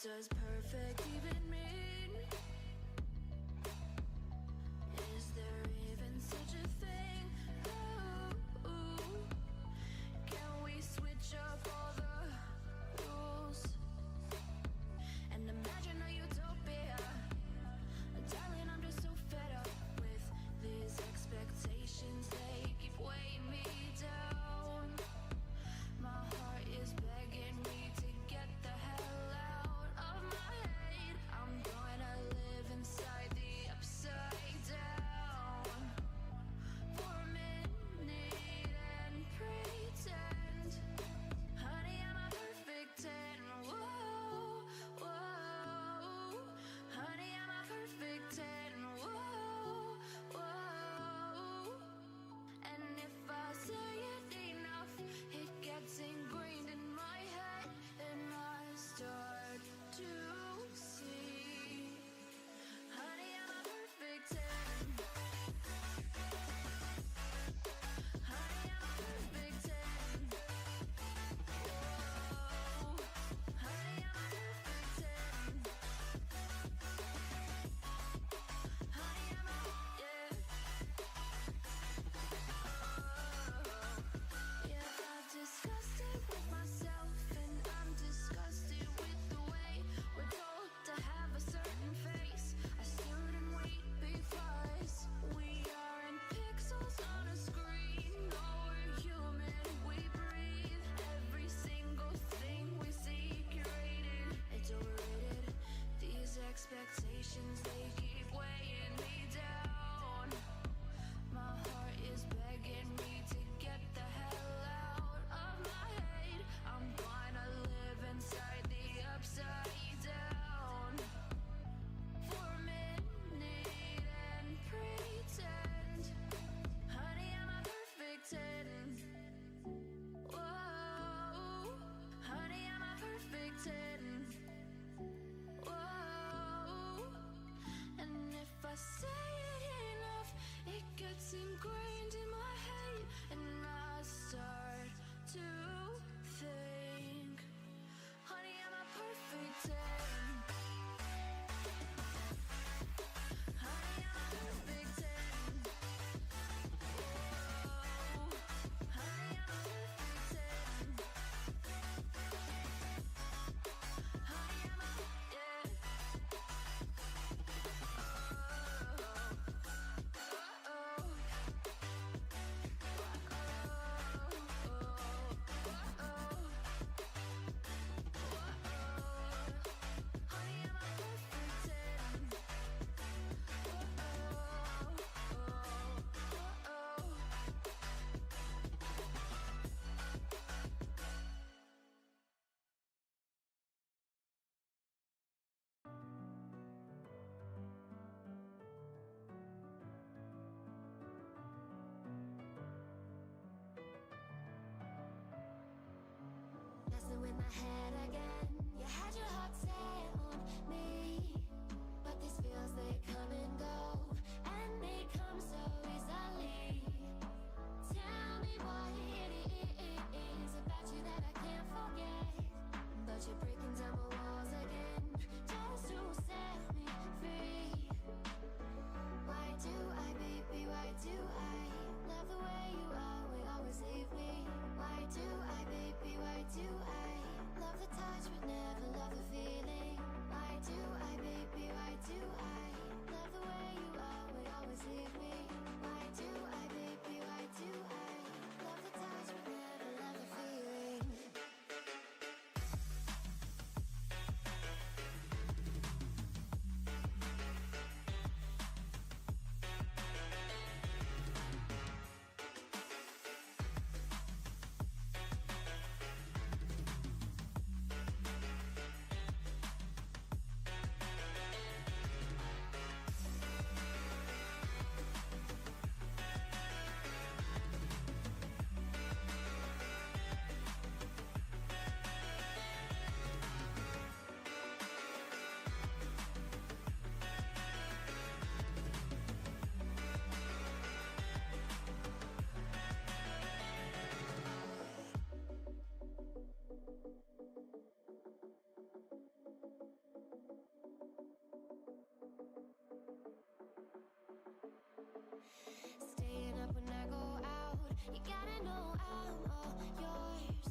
does perfect even mean? Is there even such a thing? Ooh, can we switch up all the rules and imagine a utopia? Darling, I'm just so fed up with these expectations. They keep weighing me down. My heart is begging me to get the hell out of my head. I'm gonna live inside the upside down for a minute and pretend, honey, I'm a perfect 10. Whoa, whoa, honey, I'm a perfect 10. Whoa, whoa, and if I say it enough, it gets ingrained in my head, and I start to see, honey, I'm a perfect 10. Honey, I'm a perfect 10. Whoa, honey, I'm a perfect 10. Honey, I'm a, yeah. Yeah, I've discussed it with myself, and I'm disgusted with the way we're told to have a certain face. I stood and wait because we aren't pixels on a screen. No, we're human, we breathe. Every single thing we see curated, it's overrated. These expectations, they keep weighing me down. My heart is begging me to get the hell out of my head. I'm gonna live inside the upside down for a minute and pretend, honey, I'm a perfect 10. Whoa, honey, I'm a perfect 10. Whoa, and if I say it enough, it gets ingrained in my head, and I start to think, honey, I'm a perfect 10. Honey, I'm a perfect 10. Whoa, honey, I'm a perfect 10. Honey, I'm a, yeah. Messing with my head again. You had your heart set on me, but these feels, they come and go, and they come so easily. Tell me what it is about you that I can't forget, but you're breaking down my walls again just to set me free. Why do I, baby, why do I love the way you always leave me? Why do I, baby, why do I love staying up when I go out. You gotta know I'm all yours.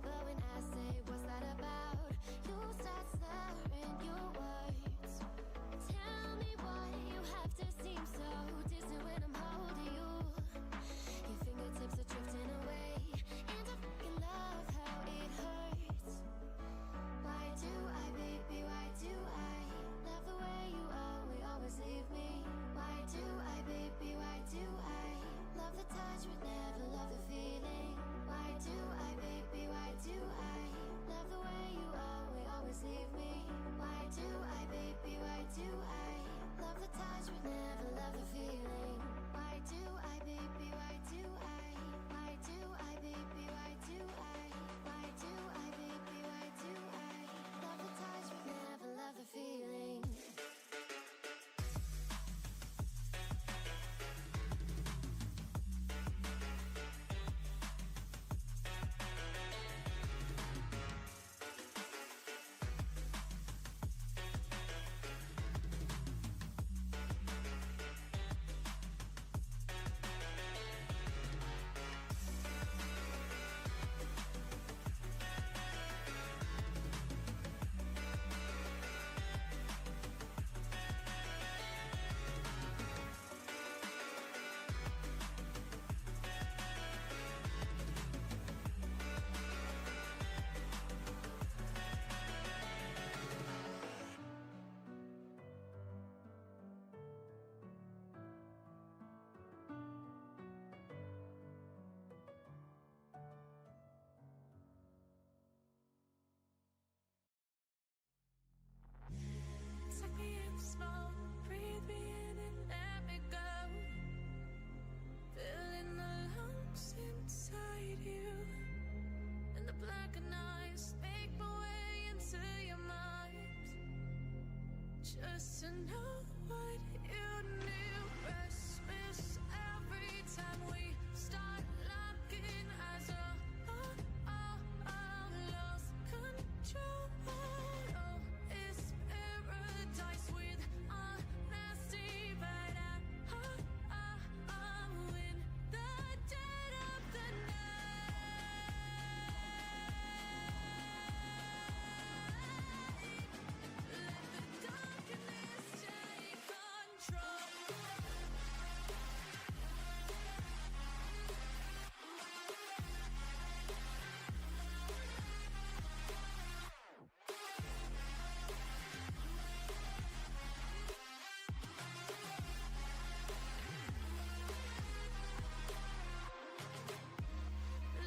But when I say what's that about, you start slurring your words. Tell me why you have to seem so distant when I'm holding you. Your fingertips are drifting away, and I fucking love how it hurts. Why do I, baby, why do I love the way you always leave me? Why do I, baby, why do I love the touch but never love the feeling? Why do I, baby, why do I love the way you always leave me? Why do I, baby, why do I love the touch but never love the feeling? Why do I, baby, why do I? Why do I, baby, why do I? Why do I, baby, why do I love the touch but never love the feeling? Take me in small, breathe me in and let me go. Filling the lungs inside you, and the blackened eyes make my way into your mind. Just to know what you knew. Restless every time we start locking eyes. Lost control. Oh, it's paradise with honesty, but I'm in the dead of the night. Let the darkness take control.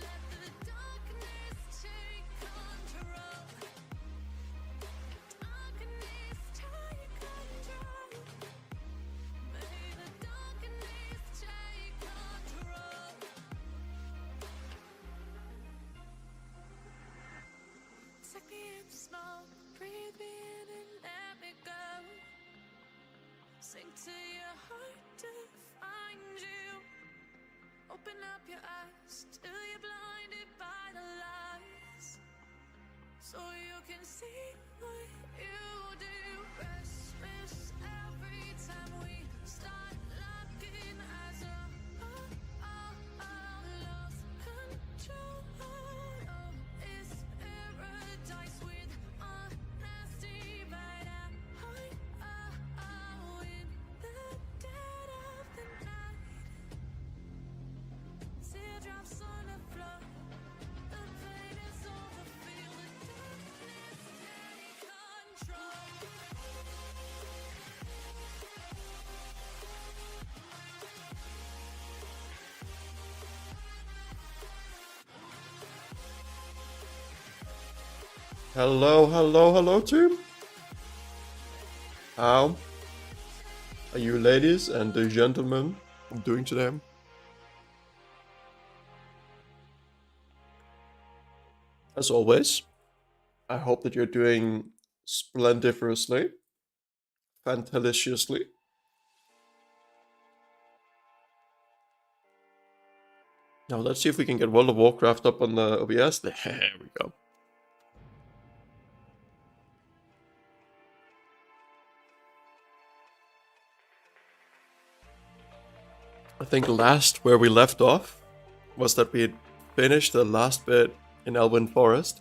Let the darkness take control. Darkness take control. May the darkness take control. Take me in small, breathe me in and let me go. Sink to your heart to find you. Open up your eyes till you're blinded by the lies, so you can see what you do. Restless every time we start locking eyes. Lost control. Oh, it's paradise with honesty, but I'm in the dead of the night. Teardrops on the floor. The pain is over. Feel the darkness take control. Hello, team. How are you ladies and the gentlemen doing today? As always, I hope that you're doing splendiferously, fantaliciously. Now let's see if we can get World of Warcraft up on the OBS. There we go. I think last where we left off was that we had finished the last bit in Elwyn Forest.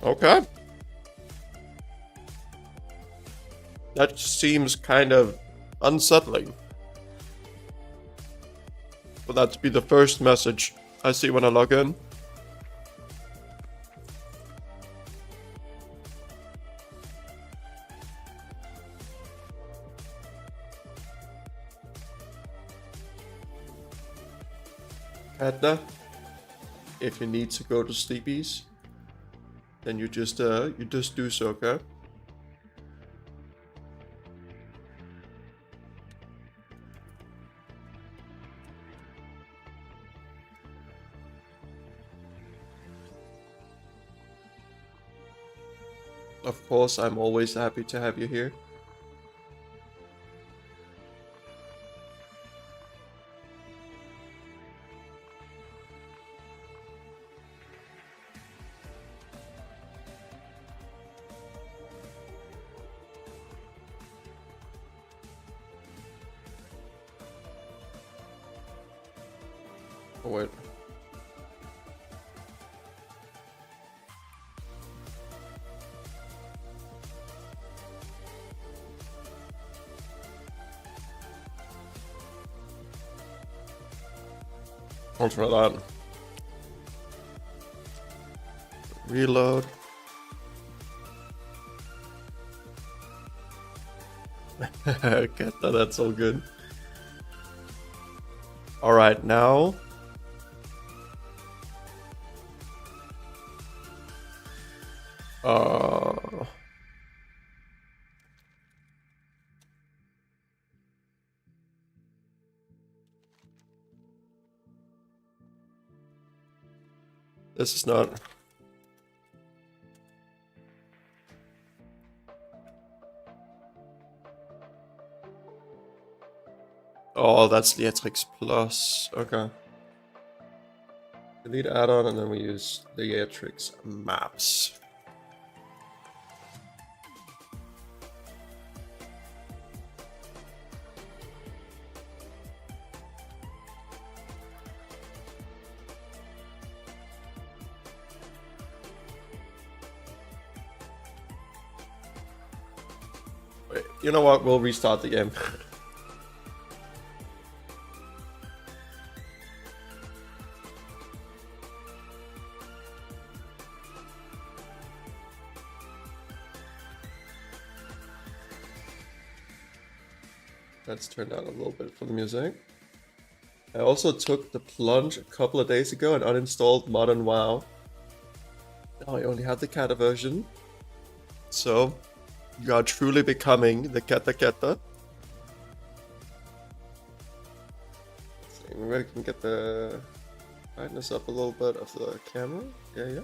Okay. That seems kind of unsettling. For that to be the first message I see when I log in. Edna, if you need to go to sleepies, then you just do so, okay? Of course, I'm always happy to have you here. Oh, wait. I'll try that. Reload. Get that, that's all good. Alright, now. This is not. Oh, that's Leatrix Plus. Okay. Delete add-on, and then we use the Leatrix maps. Wait, you know what? We'll restart the game. Let's turn down a little bit for the music. I also took the plunge a couple of days ago and uninstalled Modern WoW. Now I only have the Kata version. So, you are truly becoming the Kata Kata. See, maybe I can get the brightness up a little bit of the camera. Yeah.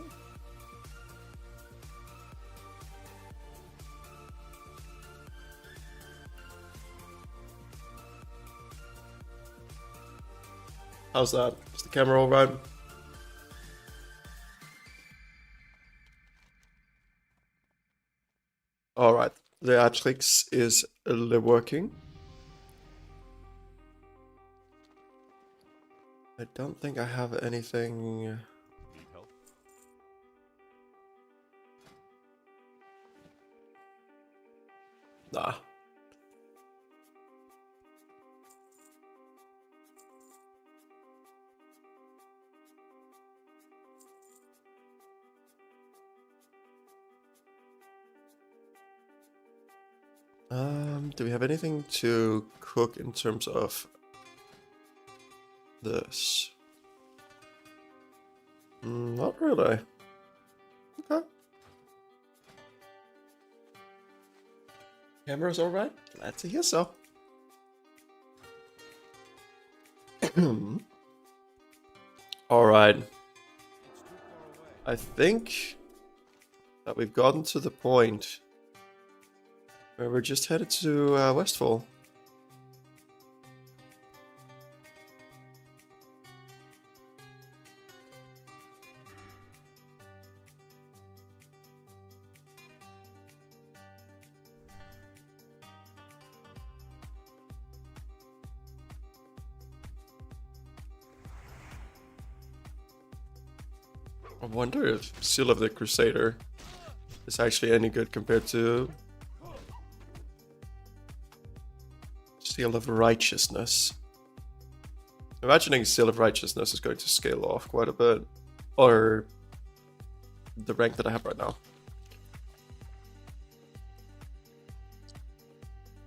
How's that? Is the camera alright? Alright, the Atrix is working. I don't think I have anything. Nah. Do we have anything to cook in terms of this? Not really. Okay. Camera's alright? Glad to hear so. Alright. I think that we've gotten to the point We're just headed to Westfall. I wonder if Seal of the Crusader is actually any good compared to Seal of Righteousness. Imagining Seal of Righteousness is going to scale off quite a bit. Or the rank that I have right now.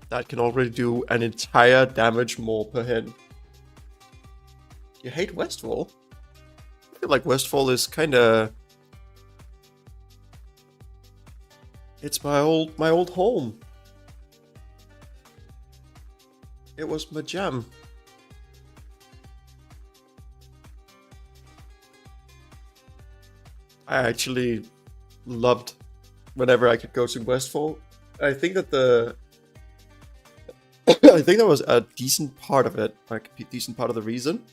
That can already do an entire damage more per hit. You hate Westfall? I feel like Westfall is kinda... It's my old home. It was my jam. I actually loved whenever I could go to Westfall. I think that I think that was a decent part of it, like a decent part of the reason,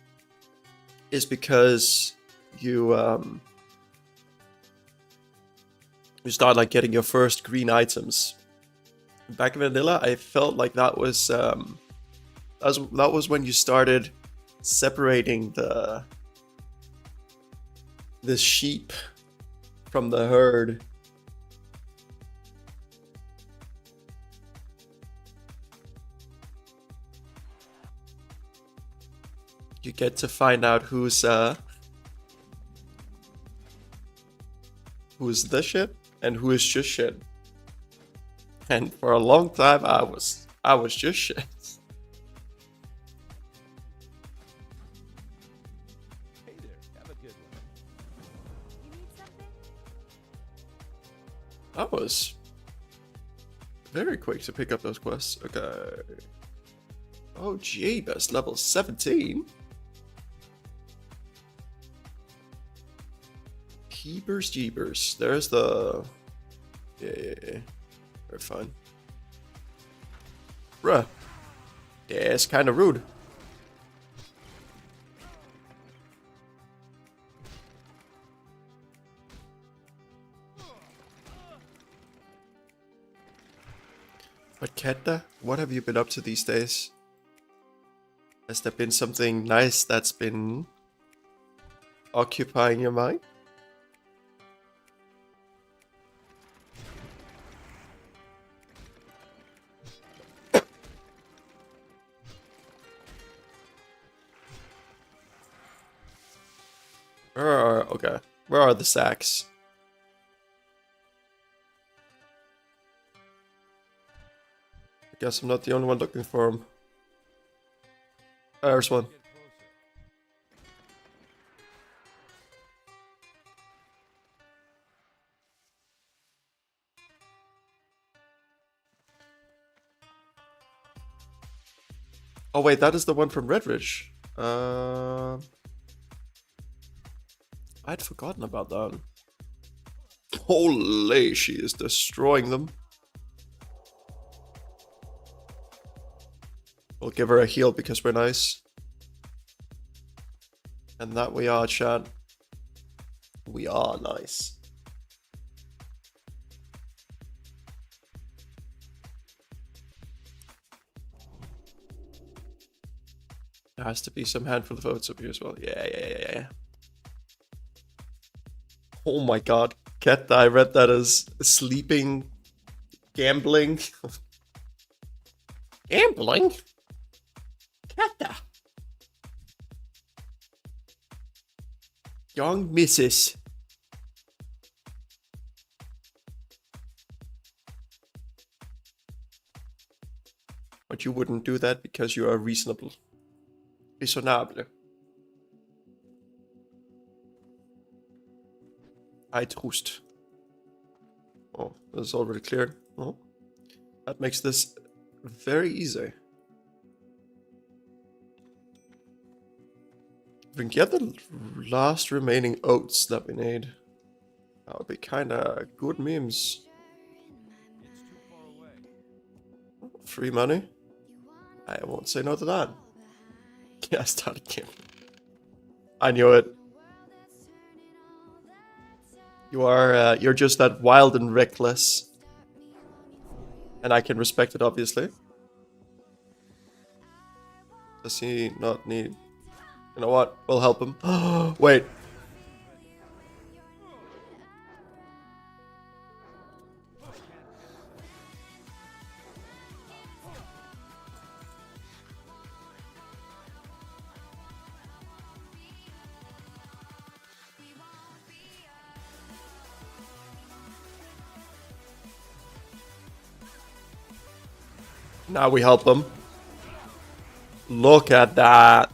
is because you start like getting your first green items. Back in vanilla, I felt like that was when you started separating the sheep from the herd. You get to find out who's the shit and who is just shit. And for a long time I was just shit. Hey there, have a good one. You need something? That was very quick to pick up those quests. Okay. Oh gee, best level 17. Keepers Jeepers. There's the... Yeah. Very fun. Bruh. Yeah, it's kind of rude. But Ketta, what have you been up to these days? Has there been something nice that's been occupying your mind? Okay. Where are the sacks? I guess I'm not the only one looking for them. There's one. Get closer. Oh wait, that is the one from Redridge. I'd forgotten about that. Holy, she is destroying them. We'll give her a heal because we're nice. And that we are, chat. We are nice. There has to be some handful of votes up here as well. Yeah. Oh my god. Cat, I read that as sleeping, gambling. Gambling? Kata. Young Mrs. But you wouldn't do that because you are reasonable. Raisonnable. I trust. Oh, this is already cleared. Oh, that makes this very easy. If we can get the last remaining oats that we need, that would be kinda good memes. It's too far away. Free money? I won't say no to that. Yeah, start again. I knew it. You're just that wild and reckless. And I can respect it, obviously. Does he not need... You know what? We'll help him. Wait. Now we help them. Look at that.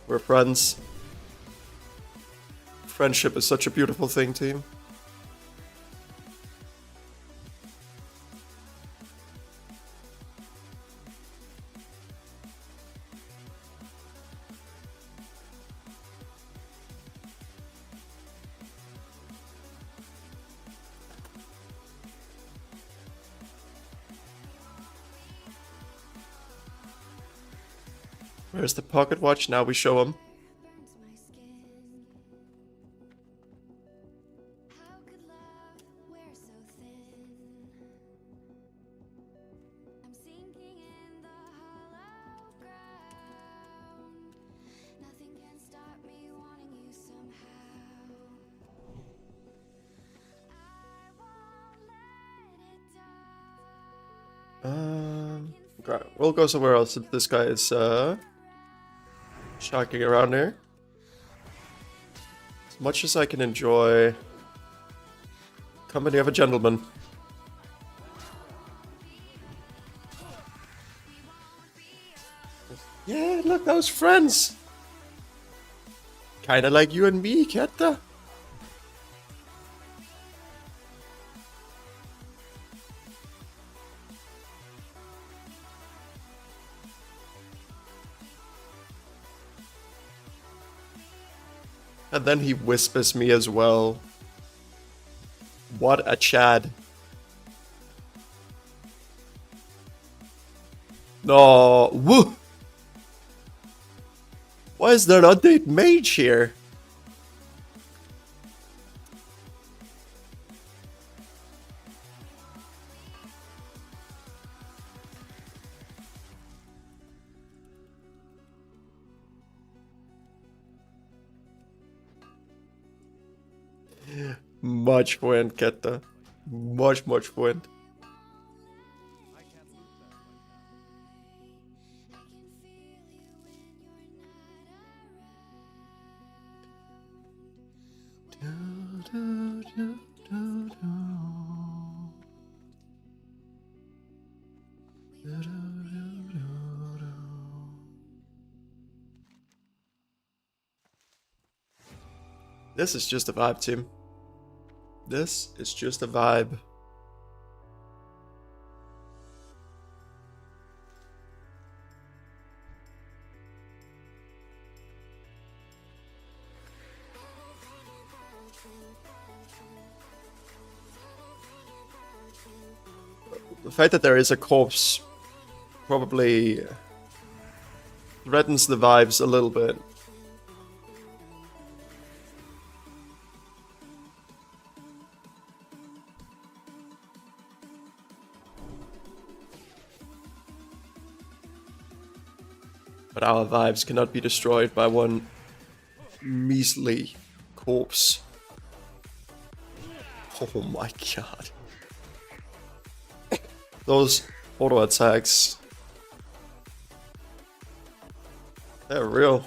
We're friends. Friendship is such a beautiful thing, team. Where's the pocket watch? Now we show him. burns my skin. How could love wear so thin? I'm sinking in the hollow ground. Nothing can stop me wanting you somehow. I won't let it die. Okay, we'll go somewhere else if this guy is shocking around here. As much as I can enjoy company of a gentleman. Yeah, look, those friends. Kinda like you and me, Ketta. And then he whispers me as well. What a Chad. No, woo! Why is there an undead mage here? Much point, Ketta. Much point. I can't lose that right now. I can feel you when you're not around. This is just a vibe, team. This is just a vibe. The fact that there is a corpse probably threatens the vibes a little bit. But our vibes cannot be destroyed by one measly corpse. Oh my god. Those auto attacks. They're real.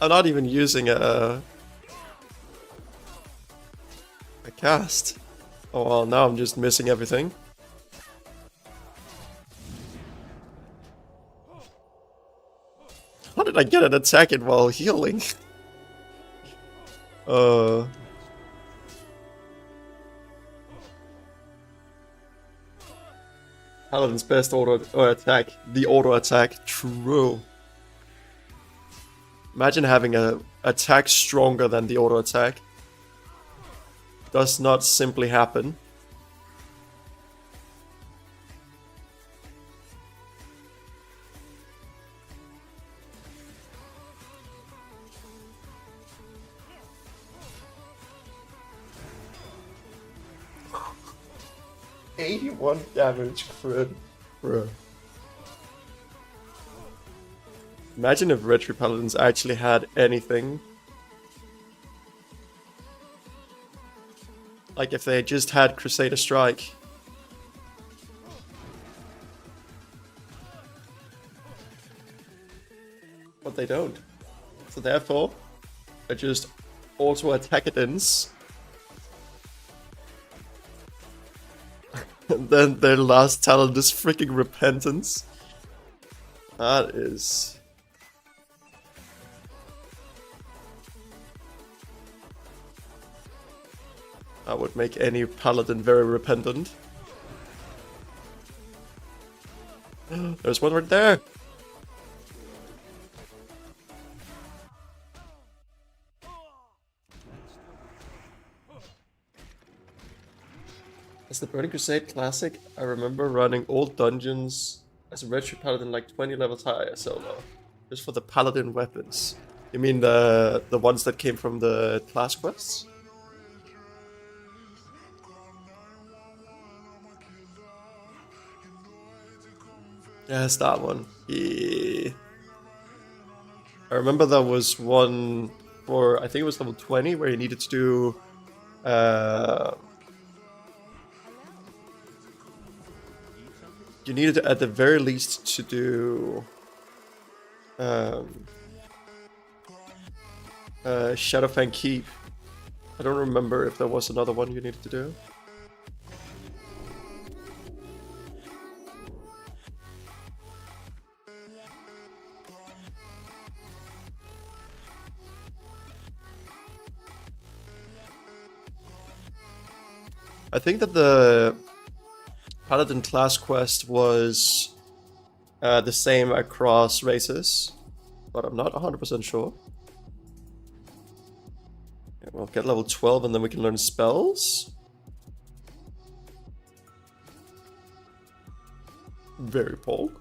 I'm not even using a cast. Oh well, now I'm just missing everything. How did I get an attack in while healing? Paladin's best auto attack. The auto attack. True. Imagine having a attack stronger than the auto attack. Does not simply happen. $81 damage crit. Bruh. Imagine if Retro Paladins actually had anything. Like if they just had Crusader Strike. But they don't. So therefore, they're just auto-attackadins. And then their last talent is freaking Repentance. That is... That would make any paladin very repentant. There's one right there! As the Burning Crusade Classic, I remember running old dungeons as a Retro Paladin like 20 levels higher solo. Just for the Paladin weapons. You mean the ones that came from the class quests? Yes, that one. Yeah. I remember there was one for, I think it was level 20, where you needed to do... you needed to, at the very least to do... Shadowfang Keep. I don't remember if there was another one you needed to do. I think that the Paladin class quest was the same across races, but I'm not 100% sure. Yeah, we'll get level 12 and then we can learn spells. Very pog.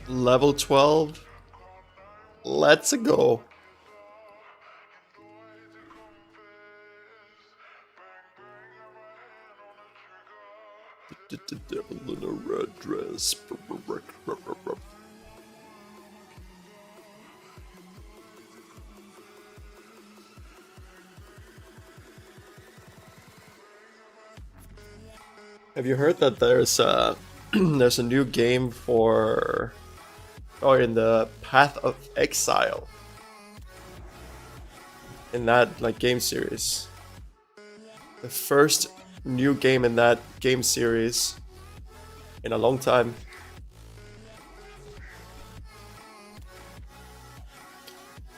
Level 12. Let's go. The devil in a red dress. Have you heard that there's a there's a new game for in the Path of Exile in that like game series? The first new game in that game series in a long time.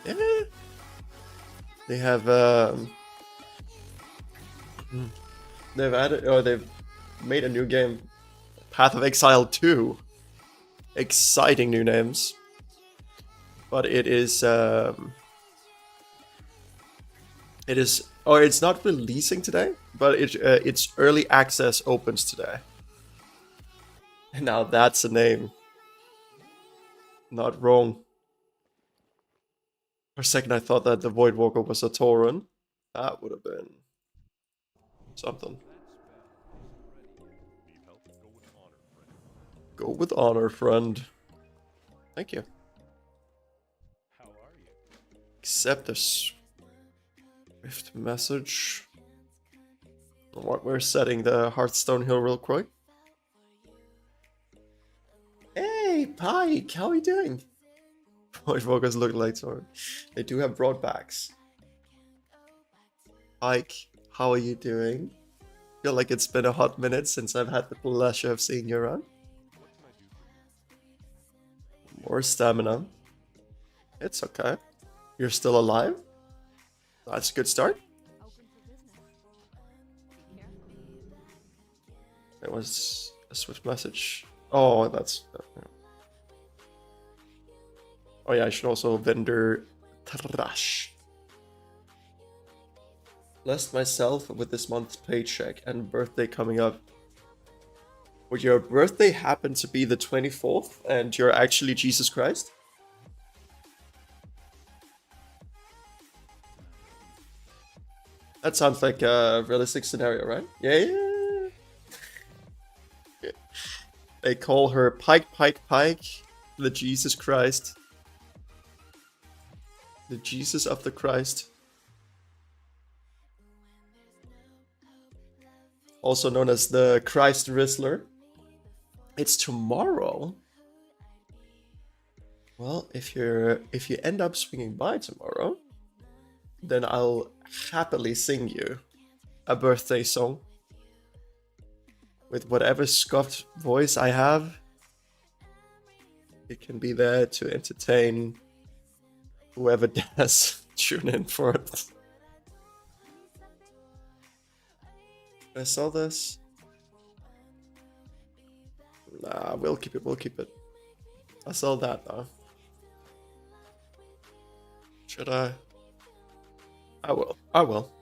Yeah. They have they've added, or they've made a new game, Path of Exile 2. Exciting new names. But it is it's not releasing today, but its early access opens today. And now that's a name. Not wrong. For a second I thought that the Voidwalker was a Tauren. That would have been something. Go with honor, friend. Thank you. How are you? Accept a swift message. What, we're setting the Hearthstone hill real quick. Hey, Pike, how are you doing? Voidwalkers look like Tauren. They do have broad backs. Pike, how are you doing? Feel like it's been a hot minute since I've had the pleasure of seeing you around. More stamina. It's okay. You're still alive? That's a good start. It was a Swift message. Oh, that's... Oh yeah, I should also vendor trash. Blessed myself with this month's paycheck and birthday coming up. Would your birthday happen to be the 24th and you're actually Jesus Christ? That sounds like a realistic scenario, right? Yeah. They call her Pike, the Jesus Christ. The Jesus of the Christ. Also known as the Christ Rizzler. It's tomorrow. Well, if you end up swinging by tomorrow, then I'll happily sing you a birthday song with whatever scuffed voice I have. It can be there to entertain whoever does tune in for it. I sell this? Nah, we'll keep it. I sell that though. Should I? I will.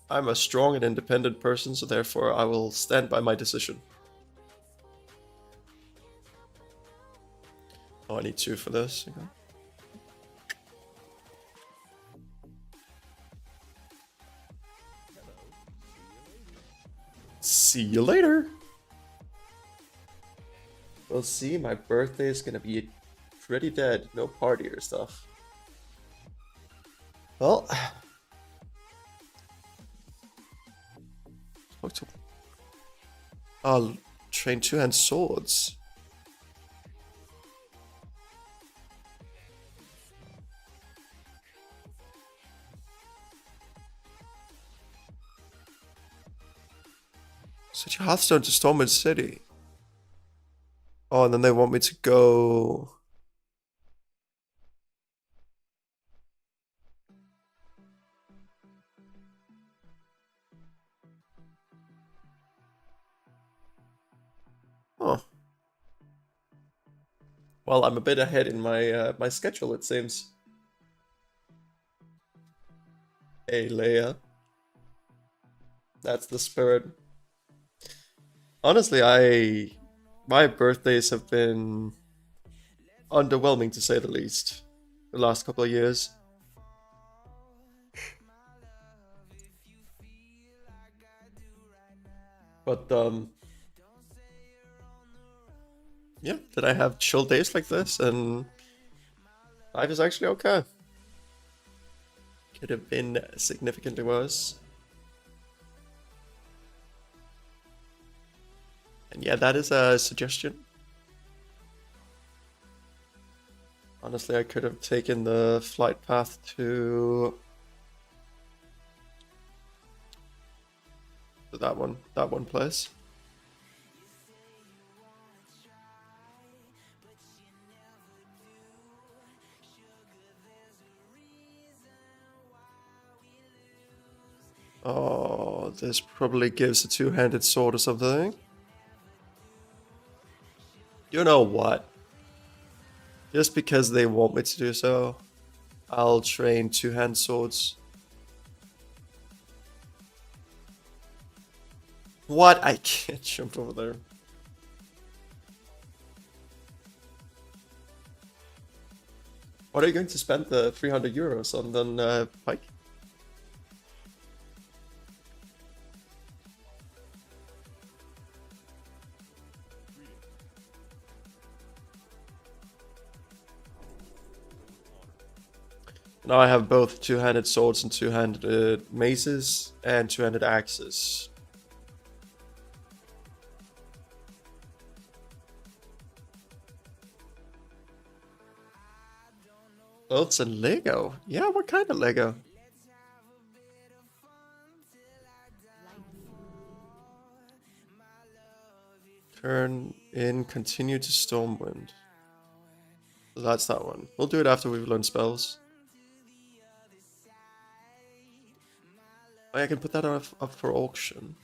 I'm a strong and independent person, so therefore I will stand by my decision. Oh, I need 2 for this. Okay. See you later. We'll see, my birthday is gonna be pretty dead. No party or stuff. Well, I'll train 2-hand swords. Set your Hearthstone to Stormwind City. Oh, and then they want me to go... Oh. Well, I'm a bit ahead in my my schedule, it seems. Hey, Leia. That's the spirit. Honestly, my birthdays have been underwhelming to say the least the last couple of years. But yeah, did I have chill days like this, and life is actually okay. Could have been significantly worse. And yeah, that is a suggestion. Honestly, I could have taken the flight path to that one place. Oh, this probably gives a 2-handed sword or something. You know what? Just because they want me to do so, I'll train 2-hand swords. What? I can't jump over there. What are you going to spend the 300 euros on then, Pike? Now I have both 2-handed swords and 2-handed maces and 2-handed axes. Clothes and Lego? Yeah, what kind of Lego? Turn in, continue to Stormwind. So that's that one. We'll do it after we've learned spells. Oh, I can put that up for auction.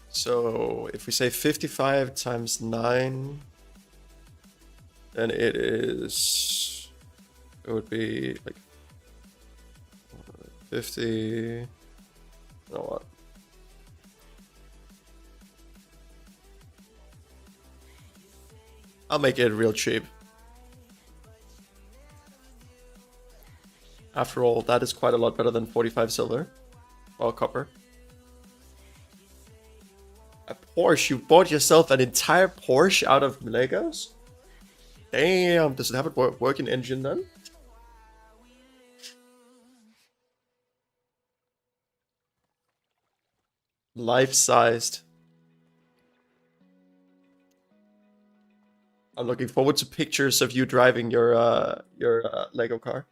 So if we say 55 times 9, then it would be like 50. You know what? I'll make it real cheap. After all, that is quite a lot better than 45 silver. Or copper. A Porsche? You bought yourself an entire Porsche out of Legos? Damn, does it have a working engine then? Life-sized. I'm looking forward to pictures of you driving your Lego car.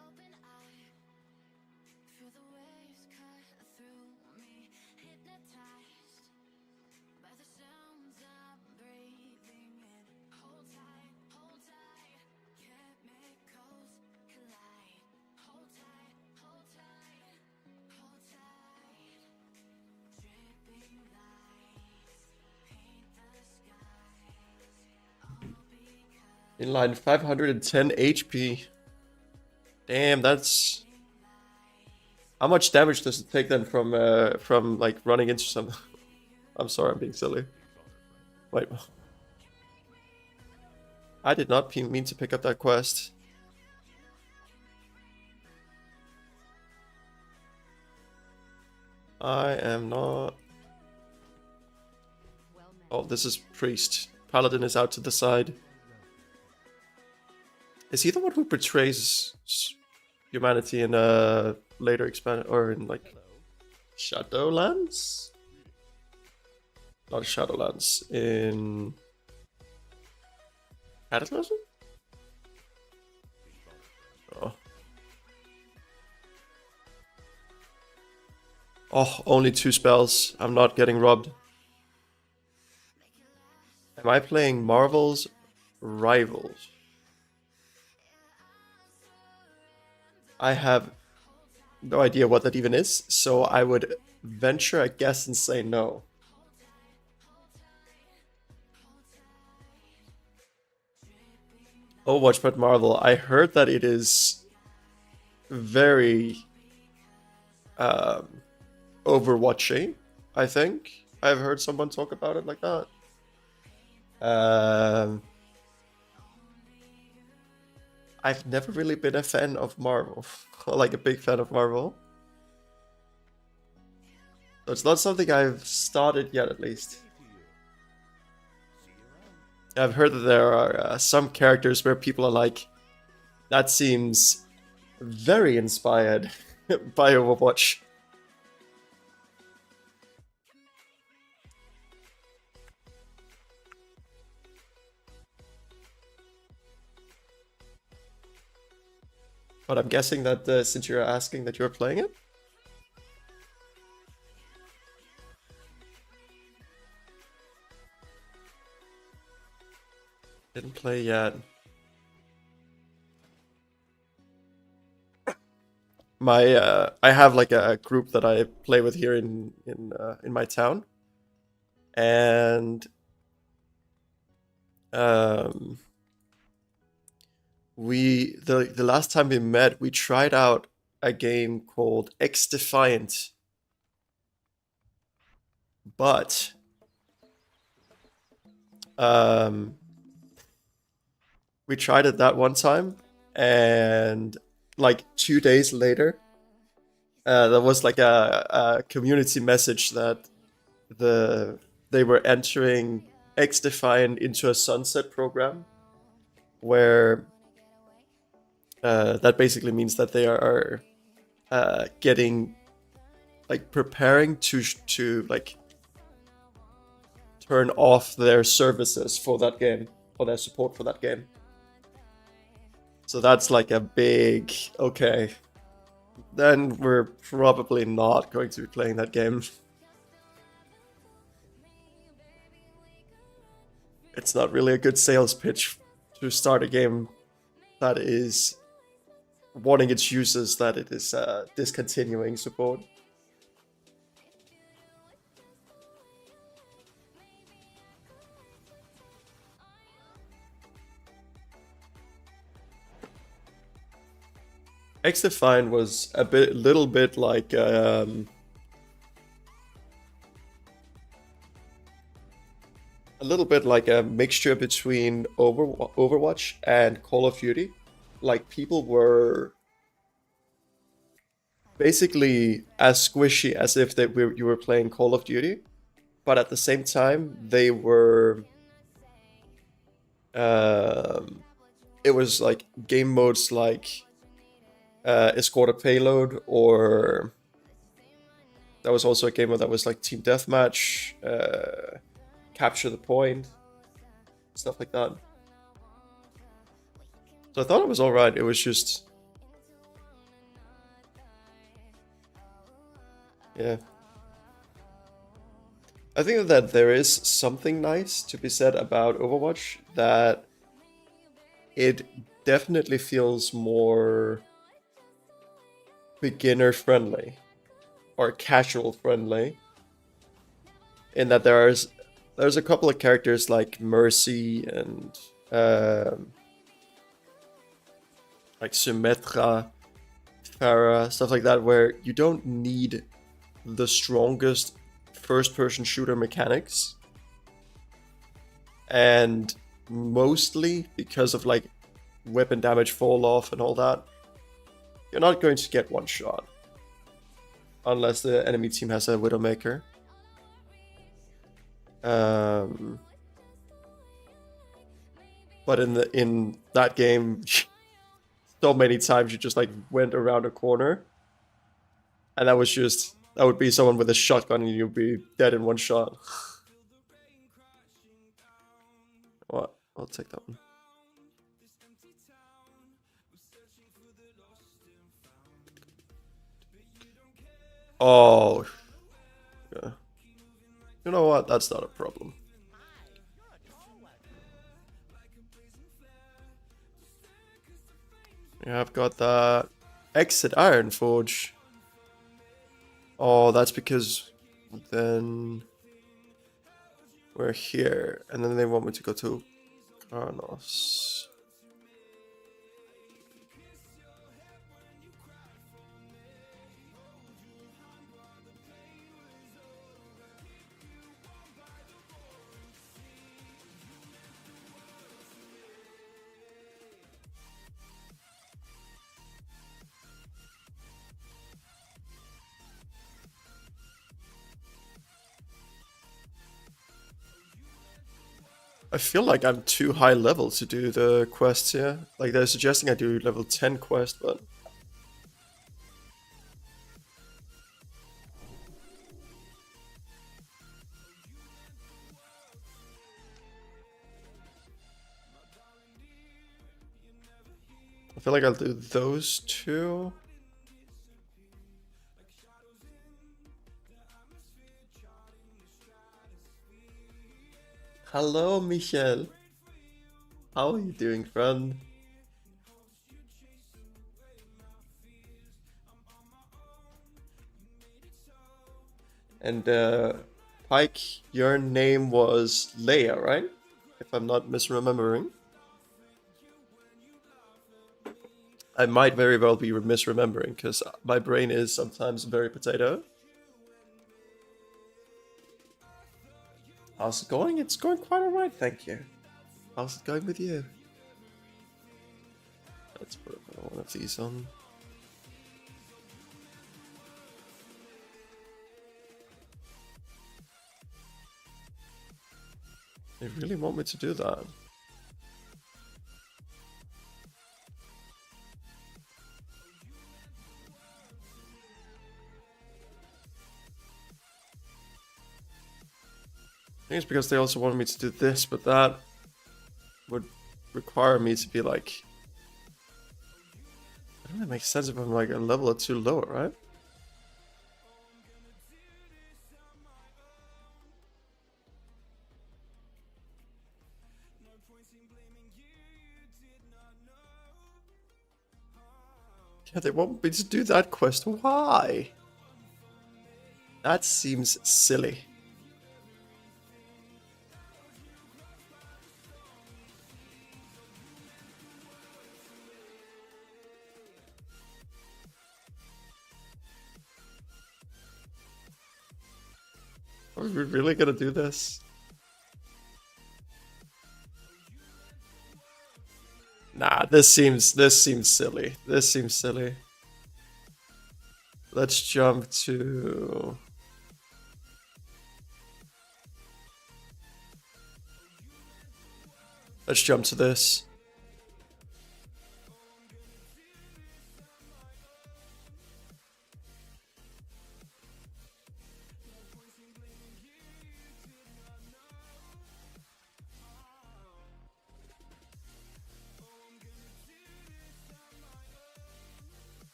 Open eye, feel the waves cut through me, hypnotized by the sounds I'm breathing in. Hold tight, chemicals collide. Hold tight, hold tight, hold tight. Dripping lights paint the skies, all because Inline 510 HP. Damn, that's... How much damage does it take then from like running into something? I'm sorry, I'm being silly. Wait. I did not mean to pick up that quest. I am not... Oh, this is Priest. Paladin is out to the side. Is he the one who betrays humanity in a later expand or in like Shadowlands? Not Shadowlands, in Cataclysm? Oh. Oh, only 2 spells. I'm not getting robbed. Am I playing Marvel's Rivals? I have no idea what that even is, so I would venture a guess and say no. Overwatch but Marvel. I heard that it is very Overwatchy, I think. I've heard someone talk about it like that. I've never really been a fan of Marvel, like a big fan of Marvel. So it's not something I've started yet, at least. I've heard that there are some characters where people are like, that seems very inspired by Overwatch. But I'm guessing that since you're asking that you're playing it? Didn't play yet. My I have like a group that I play with here in my town, and the last time we met, we tried out a game called X Defiant, but we tried it that one time, and like 2 days later, there was like a community message that they were entering X Defiant into a sunset program, where that basically means that they are getting, like, preparing to like turn off their services for that game, or their support for that game. So that's like a big, okay, then we're probably not going to be playing that game. It's not really a good sales pitch to start a game that is warning its users that it is discontinuing support. X-Define was little bit like a little bit like a mixture between Overwatch and Call of Duty. Like, people were basically as squishy as if you were playing Call of Duty, but at the same time they were it was like game modes like escort a payload, or there was also a game mode that was like team deathmatch, capture the point, stuff like that. So I thought it was alright. It was just, yeah. I think that there is something nice to be said about Overwatch, that it definitely feels more beginner friendly or casual friendly, in that there's a couple of characters like Mercy and like Symmetra, Pharah, stuff like that, where you don't need the strongest first-person shooter mechanics, and mostly because of like weapon damage fall off and all that, you're not going to get one shot unless the enemy team has a Widowmaker. But in that game, so many times you just like went around a corner, and that would be someone with a shotgun and you'd be dead in one shot. What? I'll take that one. Oh, yeah. You know what? That's not a problem. Yeah, I've got that. Exit Ironforge. Oh, that's because then we're here, and then they want me to go to Karnos. I feel like I'm too high level to do the quests here. Like, they're suggesting I do level 10 quest, but I feel like I'll do those two. Hello, Michel. How are you doing, friend? And Pike, your name was Leia, right? If I'm not misremembering. I might very well be misremembering, because my brain is sometimes very potato. How's it going? It's going quite alright, thank you. How's it going with you? Let's put one of these on. They really want me to do that. I think it's because they also wanted me to do this, but that would require me to be like It only makes sense if I'm like a level or two lower, right? Yeah, they want me to do that quest. Why? That seems silly. Are we really gonna do this? Nah, this seems silly. This seems silly. Let's jump to... Let's jump to this.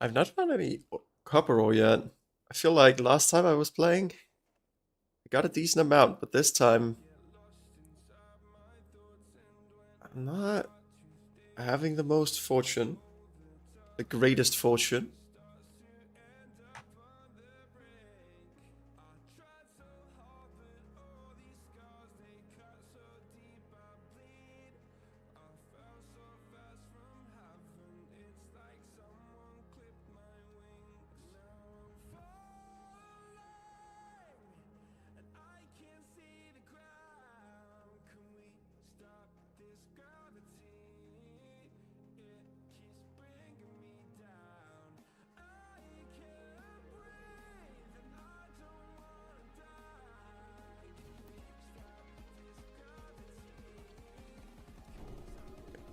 I've not found any copper ore yet. I feel like last time I was playing, I got a decent amount, but this time I'm not having the most fortune, the greatest fortune.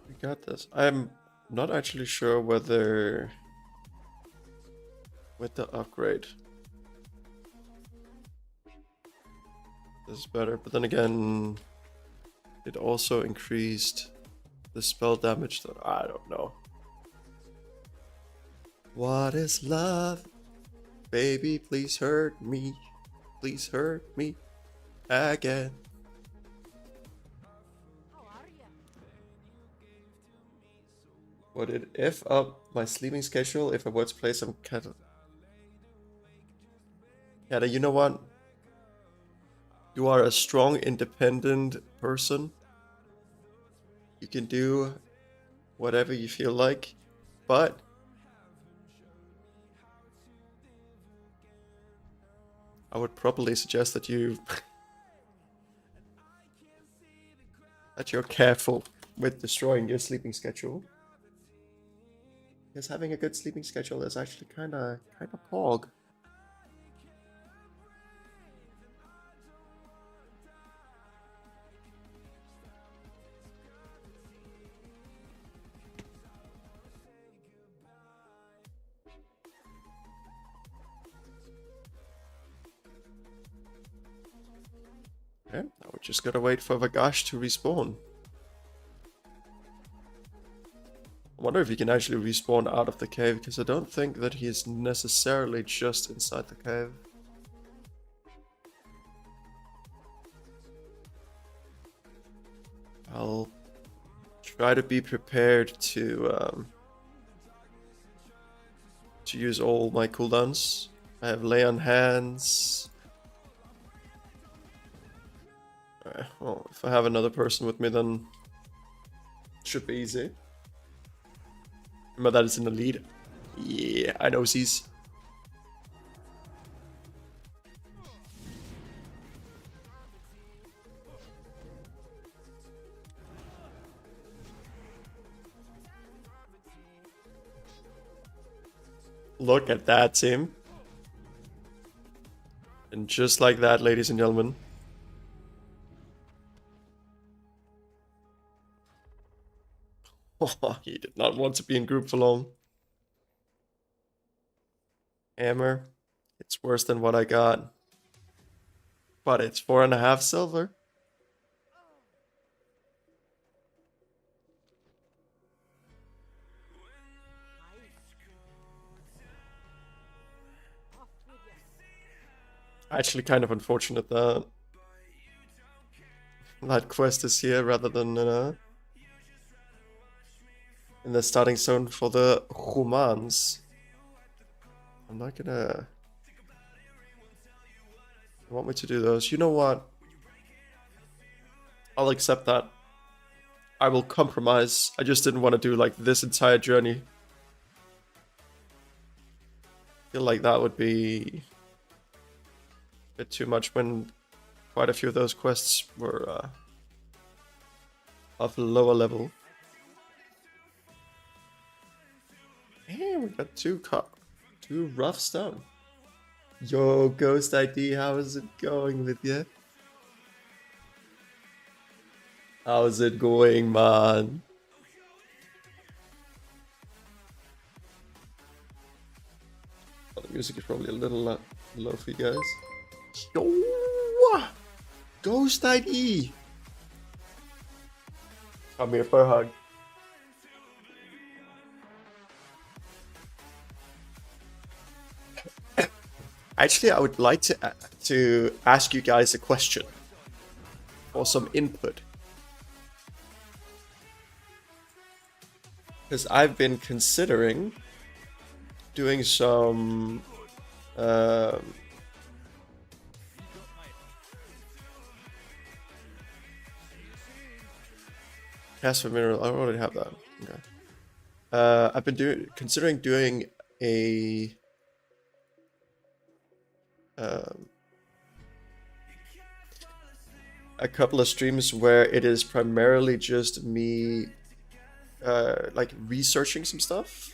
We got this. I'm not actually sure whether with the upgrade this is better, but then again, it also increased the spell damage. That I don't know. What is love? Baby, please hurt me. Please hurt me again. Would it F up my sleeping schedule if I were to play some cat? Yeah, you know what? You are a strong, independent person. You can do whatever you feel like, but I would probably suggest that you that you're careful with destroying your sleeping schedule. Because having a good sleeping schedule is actually kind of pog. Okay, now we just gotta wait for Vagash to respawn. I wonder if he can actually respawn out of the cave, because I don't think that he is necessarily just inside the cave. I'll try to be prepared to use all my cooldowns. I have Lay on Hands. Alright, well, if I have another person with me, then it should be easy. Remember that it's in the lead. Yeah, I know he's. Look at that, Tim. And And just like that, ladies and gentlemen. Oh, he did not want to be in group for long. Hammer. It's worse than what I got. But it's 4.5 silver. Actually, kind of unfortunate that that quest is here rather than in the starting zone for the humans. I'm not gonna... You want me to do those? You know what? I'll accept that. I will compromise. I just didn't want to do like this entire journey. I feel like that would be a bit too much when quite a few of those quests were of a lower level. Hey, we got two roughs done. Yo, Ghost ID, how is it going with you? How's it going, man? Oh, the music is probably a little low for you guys. Yo! Ghost ID! Come here for a hug. Actually, I would like to ask you guys a question for some input. Because I've been considering doing some cast for mineral. I already have that. Okay. I've been considering doing a couple of streams where it is primarily just me like researching some stuff,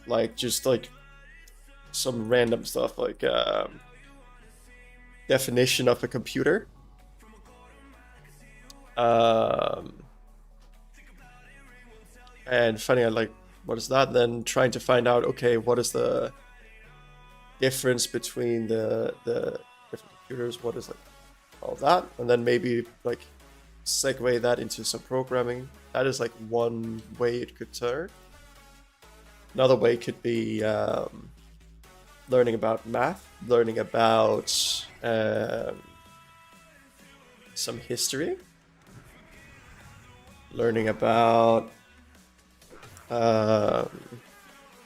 like just like some random stuff, like definition of a computer, and finding out like what is that, then trying to find out, okay, what is the difference between the different computers, what is like all that, and then maybe like segue that into some programming. That is like one way it could turn. Another way could be learning about math, learning about some history, learning about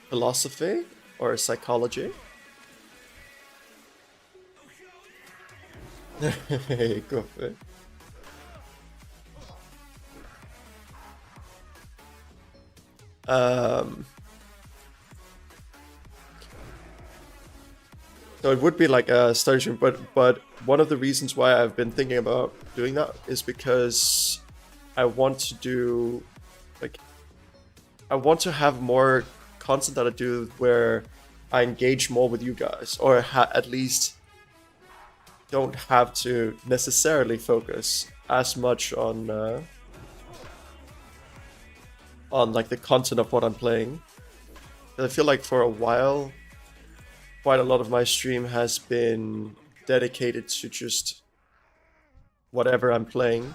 philosophy or psychology. Hey, go for it. So it would be like a study stream, but one of the reasons why I've been thinking about doing that is because I want to do like I want to have more content that I do where I engage more with you guys, or at least don't have to necessarily focus as much on like the content of what I'm playing. I feel like for a while, quite a lot of my stream has been dedicated to just whatever I'm playing,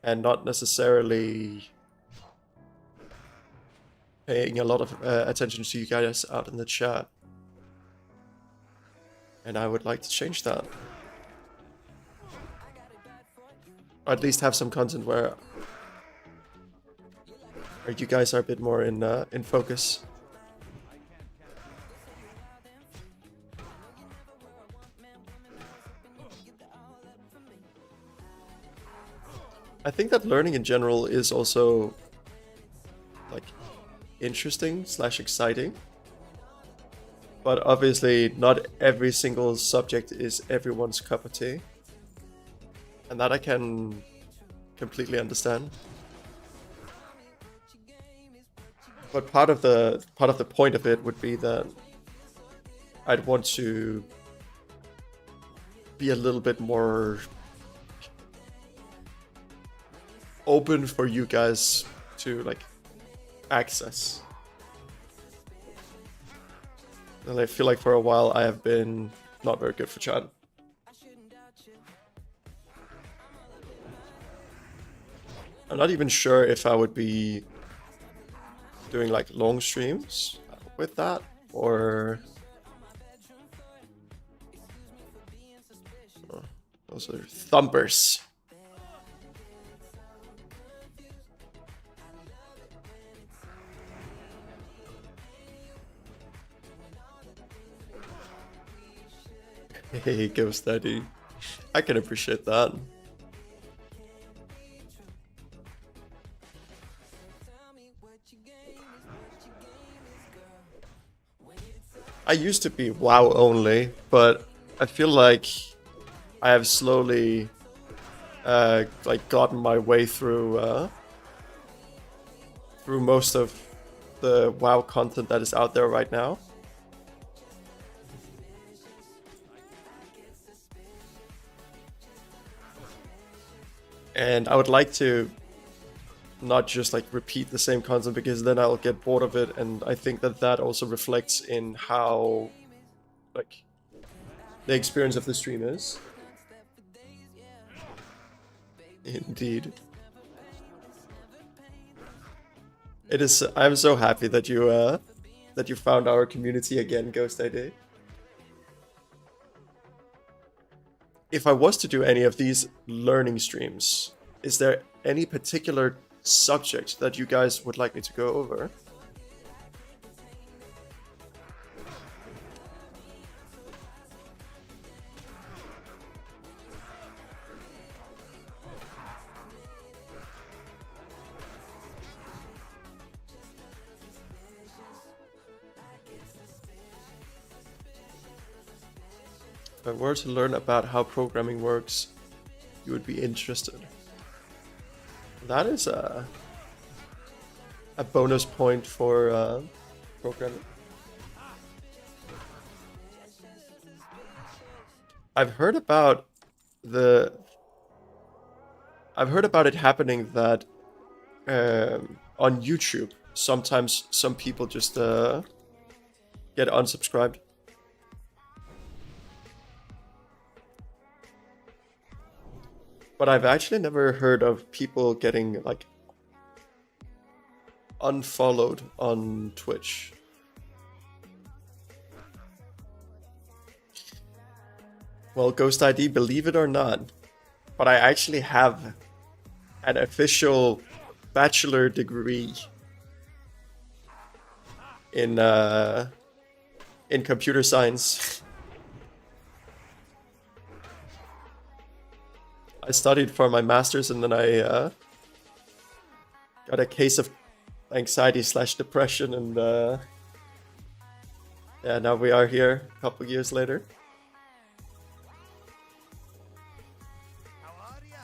and not necessarily paying a lot of attention to you guys out in the chat. And I would like to change that. Or at least have some content where you guys are a bit more in focus. I think that learning in general is also like interesting / exciting, but obviously not every single subject is everyone's cup of tea, and that I can completely understand. But part of the point of it would be that I'd want to be a little bit more open for you guys to like access. And I feel like for a while I have been not very good for chat. I'm not even sure if I would be doing like long streams with that, or oh, those are thumpers. Hey, Ghost ID. I can appreciate that. I used to be WoW only, but I feel like I have slowly like gotten my way through through most of the WoW content that is out there right now. And I would like to not just like repeat the same content, because then I'll get bored of it, and I think that that also reflects in how like the experience of the stream is. Indeed. It is. I'm so happy that you found our community again, Ghost ID. If I was to do any of these learning streams, is there any particular subject that you guys would like me to go over? If I were to learn about how programming works, you would be interested. That is a bonus point for programming. I've heard about it happening that on YouTube sometimes some people just get unsubscribed. But I've actually never heard of people getting like unfollowed on Twitch. Well, Ghost ID, believe it or not, but I actually have an official bachelor degree in computer science. I studied for my master's, and then I got a case of anxiety/depression, and yeah, now we are here a couple years later. How are ya?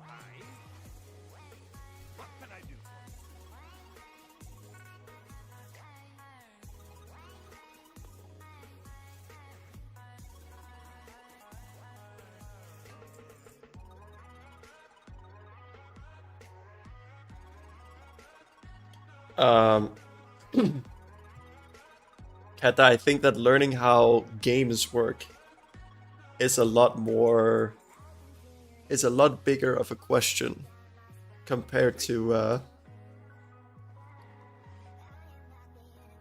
Hi. What can I do for you? Kata, I think that learning how games work is a lot bigger of a question compared to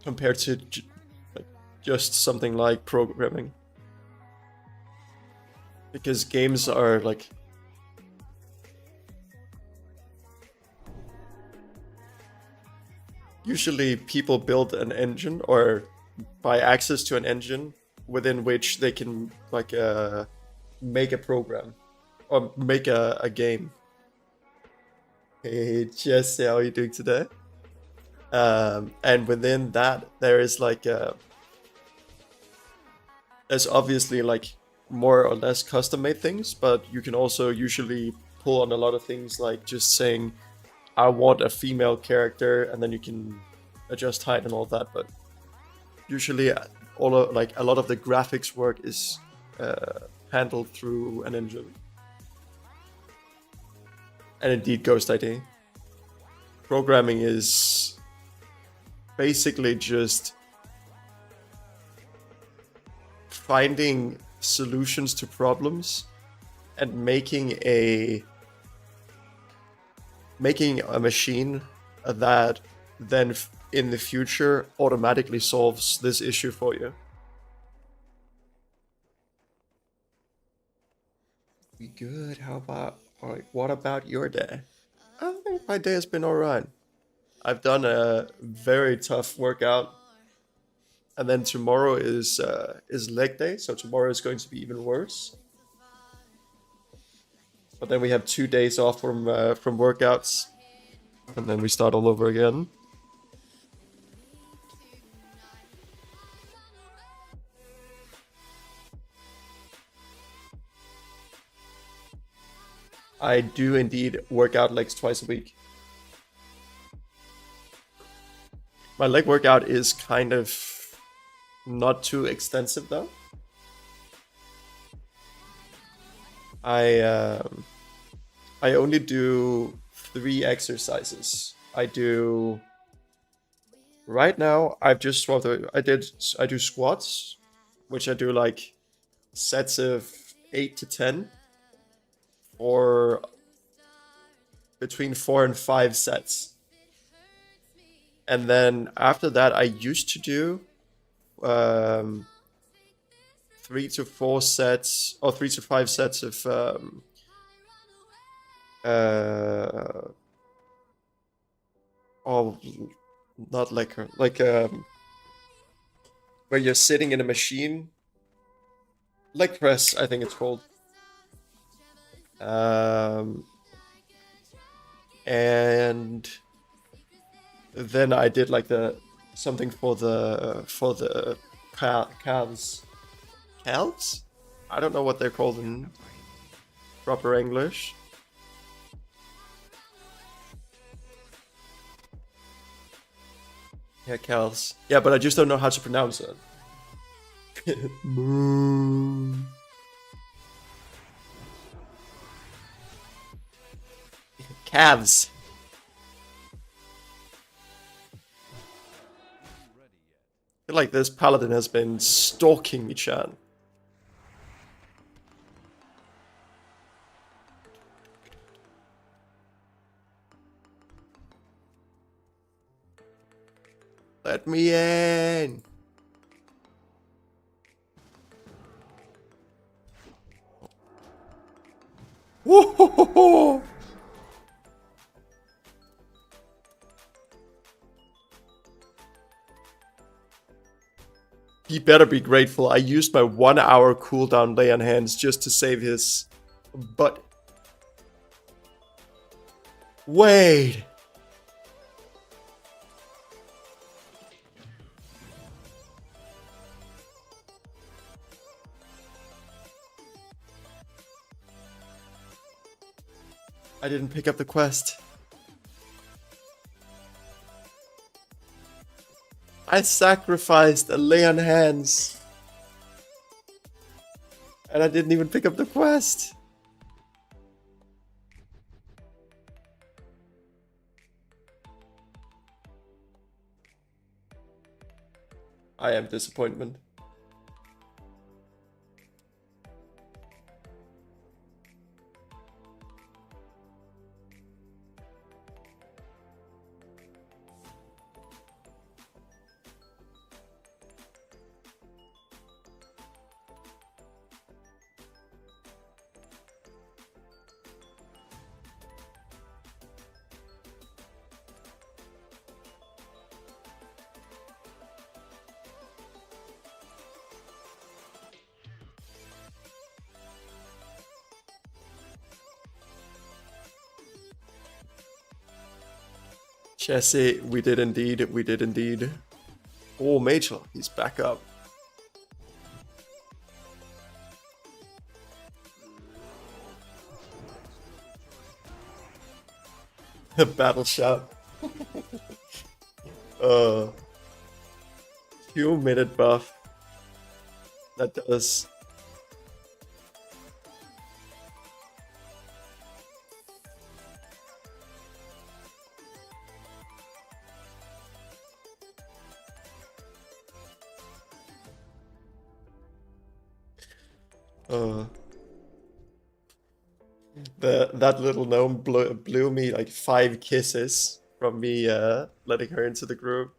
like, just something like programming, because games are like usually people build an engine or buy access to an engine within which they can like make a program or make a game. Hey Jesse, how are you doing today? And within that there is like there's obviously like more or less custom made things, but you can also usually pull on a lot of things, like just saying I want a female character, and then you can adjust height and all that. But usually like a lot of the graphics work is handled through an engine. And indeed, Ghost ID. Programming is basically just finding solutions to problems and making a machine that then in the future automatically solves this issue for you. We good. How about, what about your day? I think my day has been alright. I've done a very tough workout, and then tomorrow is leg day, so tomorrow is going to be even worse. But then we have 2 days off from workouts, and then we start all over again. I do indeed work out legs twice a week. My leg workout is kind of not too extensive though. I only do 3 exercises. I do right now. I've just swapped. I do squats, which I do like sets of 8 to 10, or between 4 and 5 sets. And then after that, I used to do 3 to 4 sets, or 3 to 5 sets of not like where you're sitting in a machine, leg press, I think it's called. And then I did like something for the calves. Calves? I don't know what they're called in proper English. Yeah, calves. Yeah, but I just don't know how to pronounce it. Moo. Calves. I feel like this Paladin has been stalking me, Chan. Let me in. Whoa! He better be grateful. I used my 1 hour cooldown lay on hands just to save his butt. Wait. I didn't pick up the quest. I sacrificed a lay on hands. And I didn't even pick up the quest. I am disappointment. Jesse, we did indeed, we did indeed. Oh, Major, he's back up. Battle shout. 2-minute buff. that does. That little gnome blew me like 5 kisses from me letting her into the group.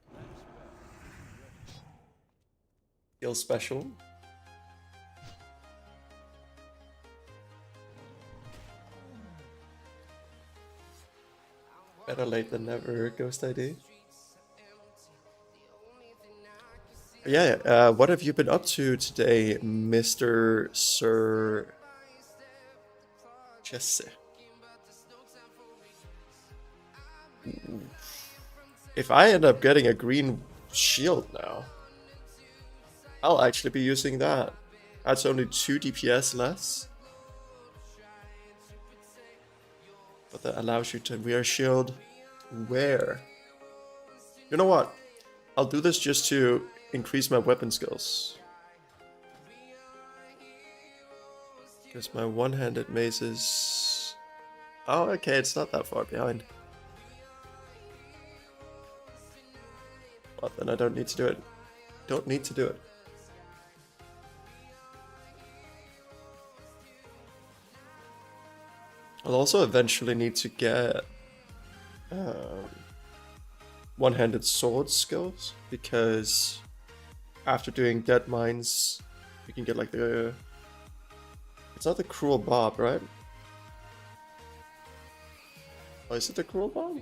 Feel special. Better late than never, Ghost ID. Yeah, what have you been up to today, Mr. Sir Jesse? If I end up getting a green shield now, I'll actually be using that. That's only 2 DPS less. But that allows you to wear shield where? You know what? I'll do this just to increase my weapon skills. Because my one-handed mace is... Oh, okay, it's not that far behind. But then I don't need to do it. Don't need to do it. I'll also eventually need to get one-handed sword skills, because after doing dead mines, you can get like the... It's not the cruel bob, right? Oh, is it the cruel bob?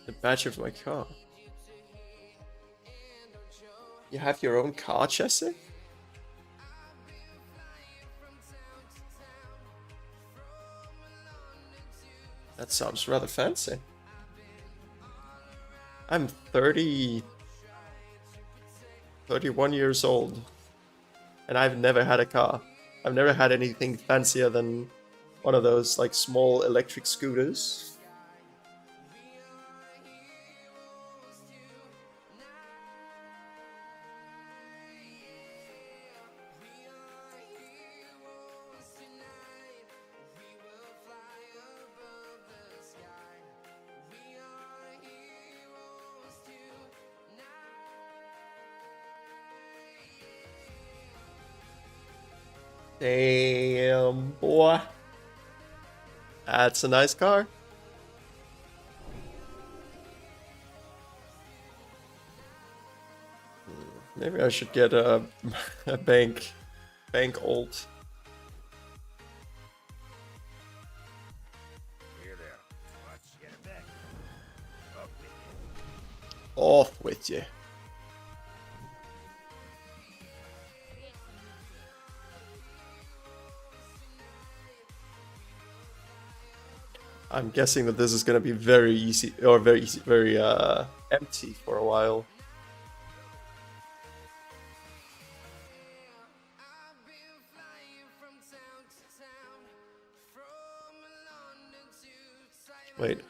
The badge of my car. You have your own car, Jesse? That sounds rather fancy. I'm 31 years old, and I've never had a car. I've never had anything fancier than one of those like small electric scooters. Damn, boy. That's a nice car. Maybe I should get a bank ult. Here there. Let's get it back. Up with you. Off with you. I'm guessing that this is gonna be very easy, or very empty for a while. Wait.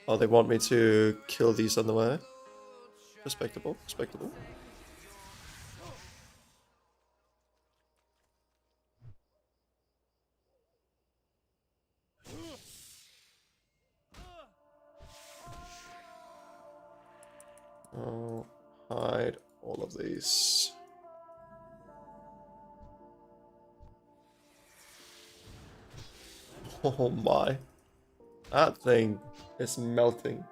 Oh, they want me to kill these on the way? Respectable, respectable. I'll hide all of these. Oh my. That thing is melting.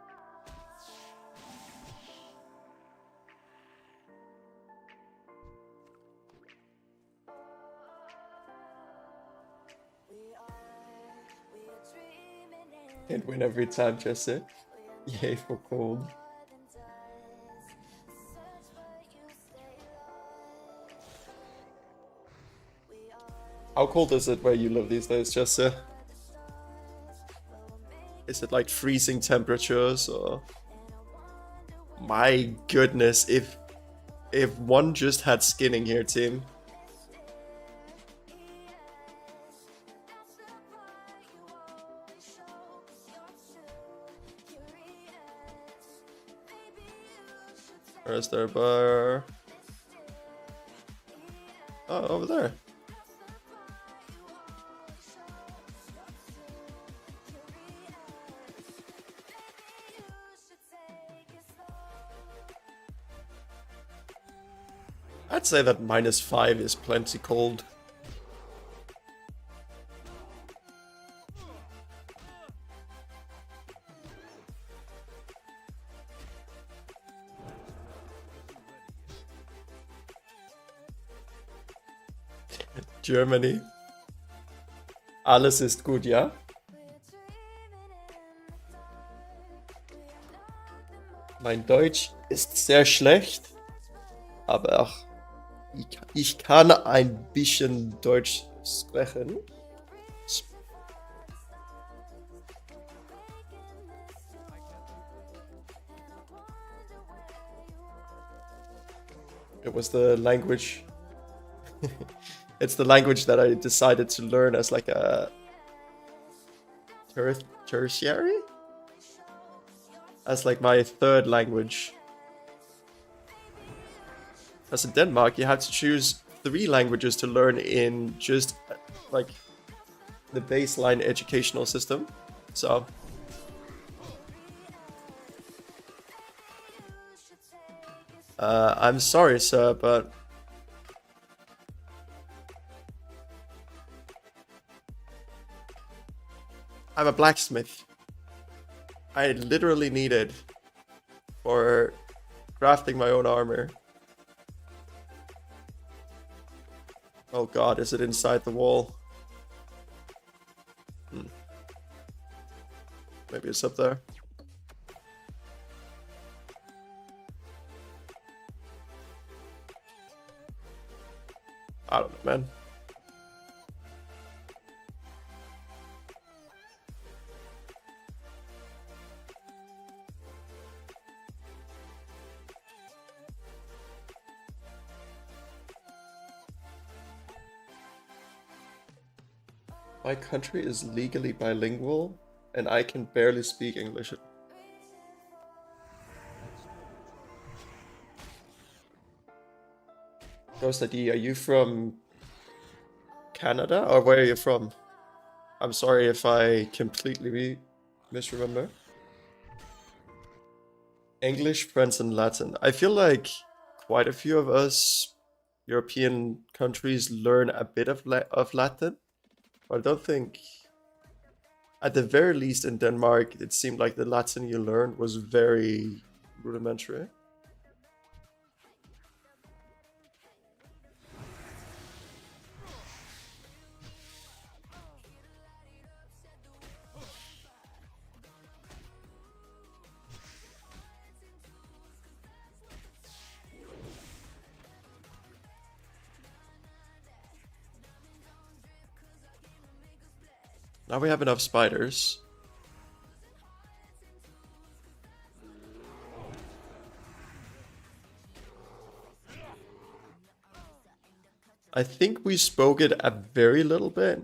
Can't win every time, Jesse. Yay for cold. How cold is it where you live these days, Jesse? Is it like freezing temperatures, or? My goodness, if one just had skinning here, team. Where's their bar? Oh, over there. I'd say that -5 is plenty cold. Germany. Alles ist gut, ja? Mein Deutsch ist sehr schlecht, aber ich kann ein bisschen Deutsch sprechen. It was the language. It's the language that I decided to learn as like a tertiary? As like my third language. As in Denmark, you have to choose 3 languages to learn in just like the baseline educational system. So I'm sorry, sir, but I'm a blacksmith. I literally need it for crafting my own armor. Oh god, is it inside the wall? Maybe it's up there. I don't know, man. My country is legally bilingual, and I can barely speak English. Ghost ID, are you from Canada, or where are you from? I'm sorry if I completely misremember. English, French, and Latin. I feel like quite a few of us European countries learn a bit of Latin. I don't think, at the very least in Denmark, it seemed like the Latin you learned was very rudimentary. Now we have enough spiders. I think we spoke it a very little bit,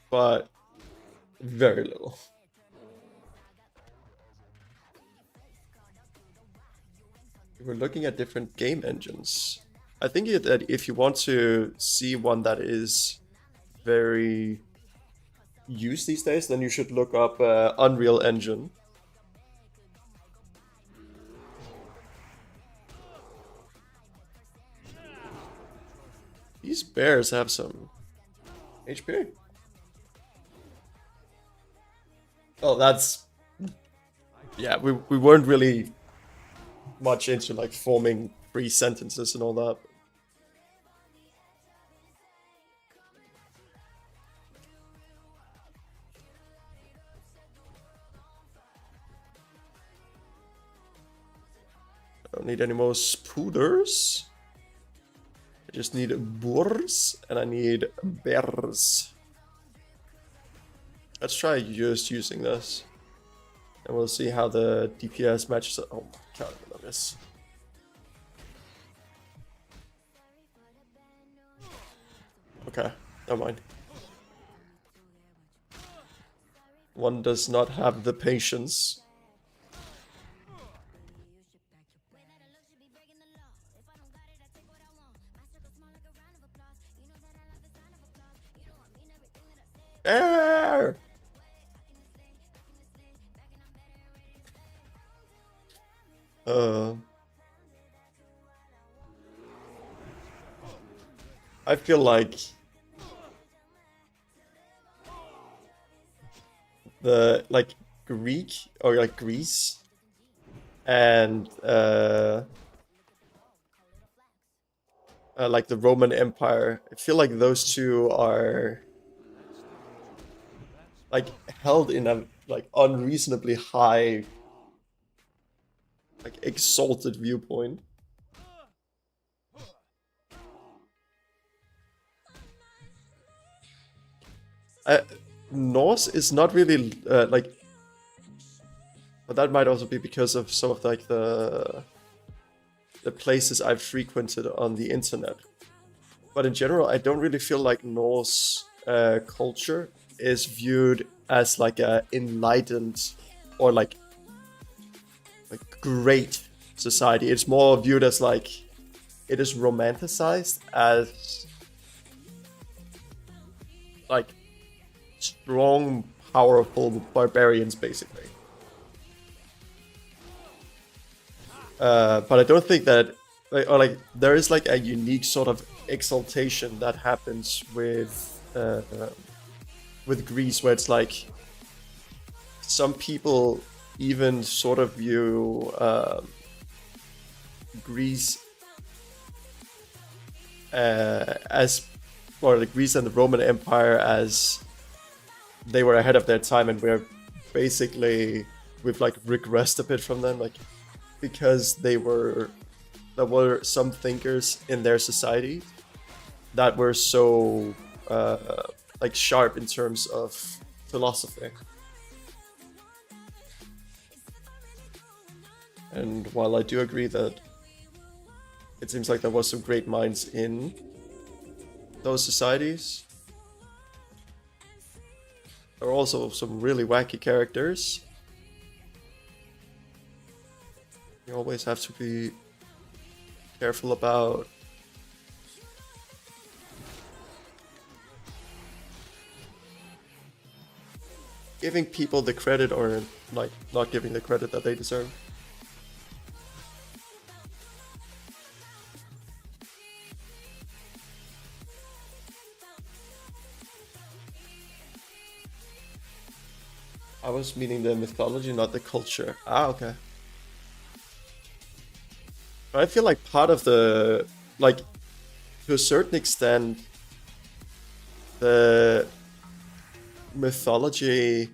but very little. We're looking at different game engines. I think that if you want to see one that is very used these days, then you should look up Unreal Engine. These bears have some HP. Oh, that's... Yeah, we weren't really much into like forming 3 sentences and all that. I don't need any more spooders. I just need boars and I need bears. Let's try just using this. And we'll see how the DPS matches up. Oh my god, I love this. Okay, never mind. One does not have the patience. There! I feel like the Greek or like Greece and like the Roman Empire. I feel like those two are like held in a like unreasonably high, like exalted viewpoint. Norse is not really like, but that might also be because of some of like the places I've frequented on the internet. But in general, I don't really feel like Norse culture is viewed as like a enlightened or like great society. It's more viewed as like it is romanticized as like strong, powerful barbarians, basically. But I don't think that, like there is like a unique sort of exaltation that happens with Greece, where it's like some people even sort of view Greece as, or like Greece and the Roman Empire as they were ahead of their time, and we've like regressed a bit from them, like because there were some thinkers in their society that were so like sharp in terms of philosophy. And while I do agree that it seems like there was some great minds in those societies, there are also some really wacky characters. You always have to be careful about giving people the credit or like not giving the credit that they deserve. I was meaning the mythology, not the culture. Ah, okay. I feel like part of the, like, to a certain extent, the mythology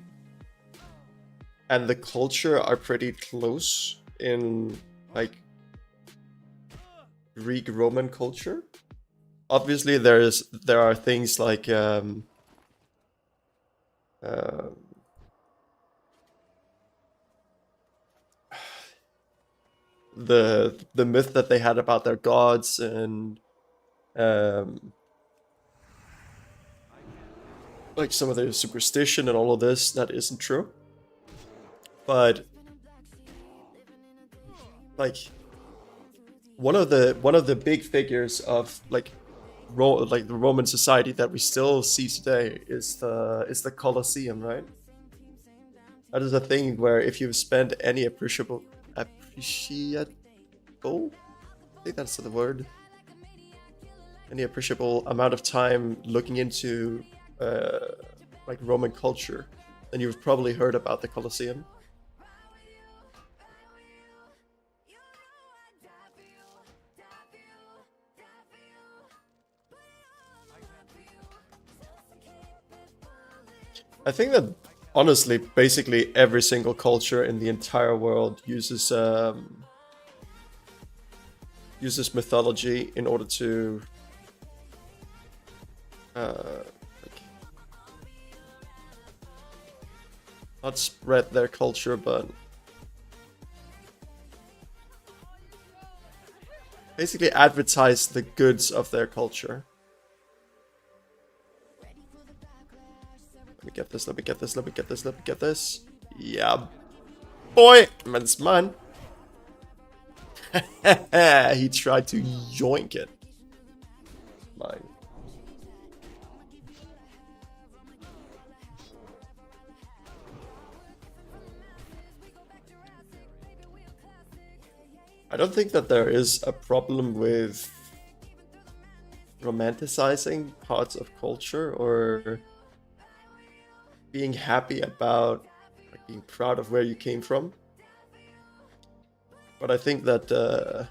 and the culture are pretty close in, like, Greek Roman culture. Obviously, there are things like the myth that they had about their gods and like some of their superstition and all of this that isn't true. But like one of the big figures of like the Roman society that we still see today is the Colosseum, right? That is a thing where if you've spent any appreciable, I think that's the word, any appreciable amount of time looking into like Roman culture, then you've probably heard about the Colosseum. I think that honestly, basically every single culture in the entire world uses mythology in order to like, not spread their culture, but basically advertise the goods of their culture. Let me get this, let me get this, let me get this, let me get this. Yeah, boy, that's mine. He tried to yoink it. Mine. I don't think that there is a problem with romanticizing parts of culture or being happy about, like, being proud of where you came from. But I think that the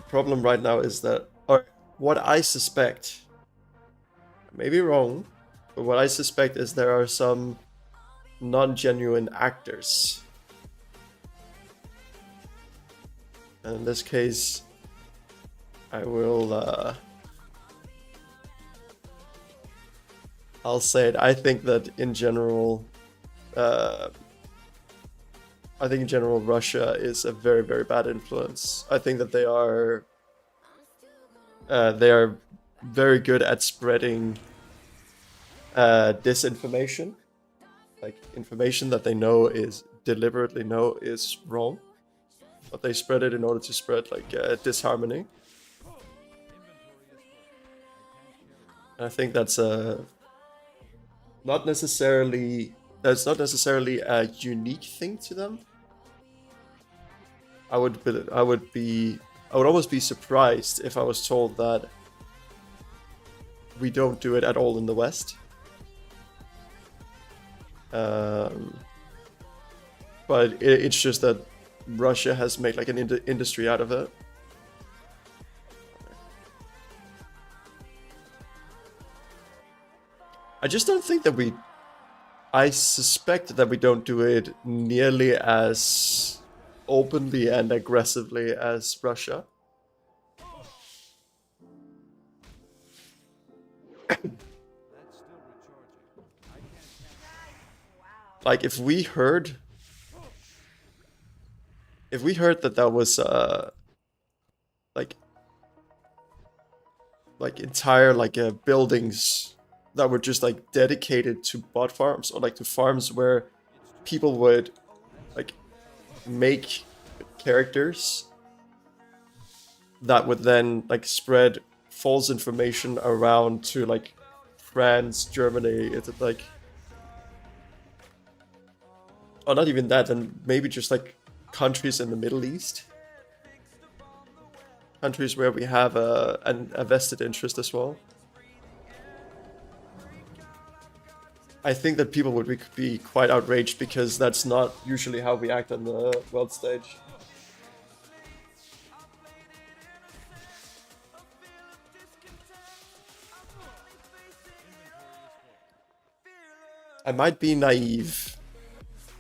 problem right now is that, or what I suspect, I may be wrong, but what I suspect is there are some non-genuine actors. And in this case, I will, I'll say it. I think that in general, Russia is a very, very bad influence. I think that they are very good at spreading disinformation, like information that they know is deliberately know is wrong, but they spread it in order to spread like disharmony. And I think that's not necessarily a unique thing to them. I would almost be surprised if I was told that we don't do it at all in the West. But it's just that Russia has made like an industry out of it. I just don't think that I suspect that we don't do it nearly as openly and aggressively as Russia. Like if we heard that was like entire buildings that were just like dedicated to bot farms, or like to farms where people would like make characters that would then like spread false information around to like France, Germany. It's like, or not even that, and maybe just like countries in the Middle East, countries where we have a vested interest as well. I think that people would be quite outraged, because that's not usually how we act on the world stage. I might be naive.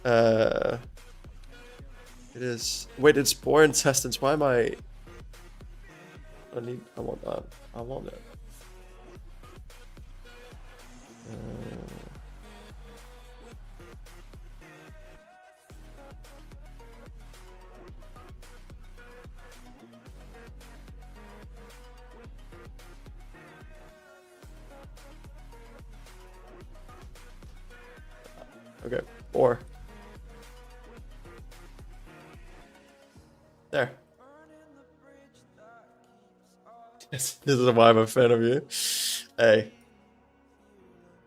It is. Wait, it's boar intestines. Why am I? I want that. I want it. Okay, boar. There. Yes, this is why I'm a fan of you. Hey.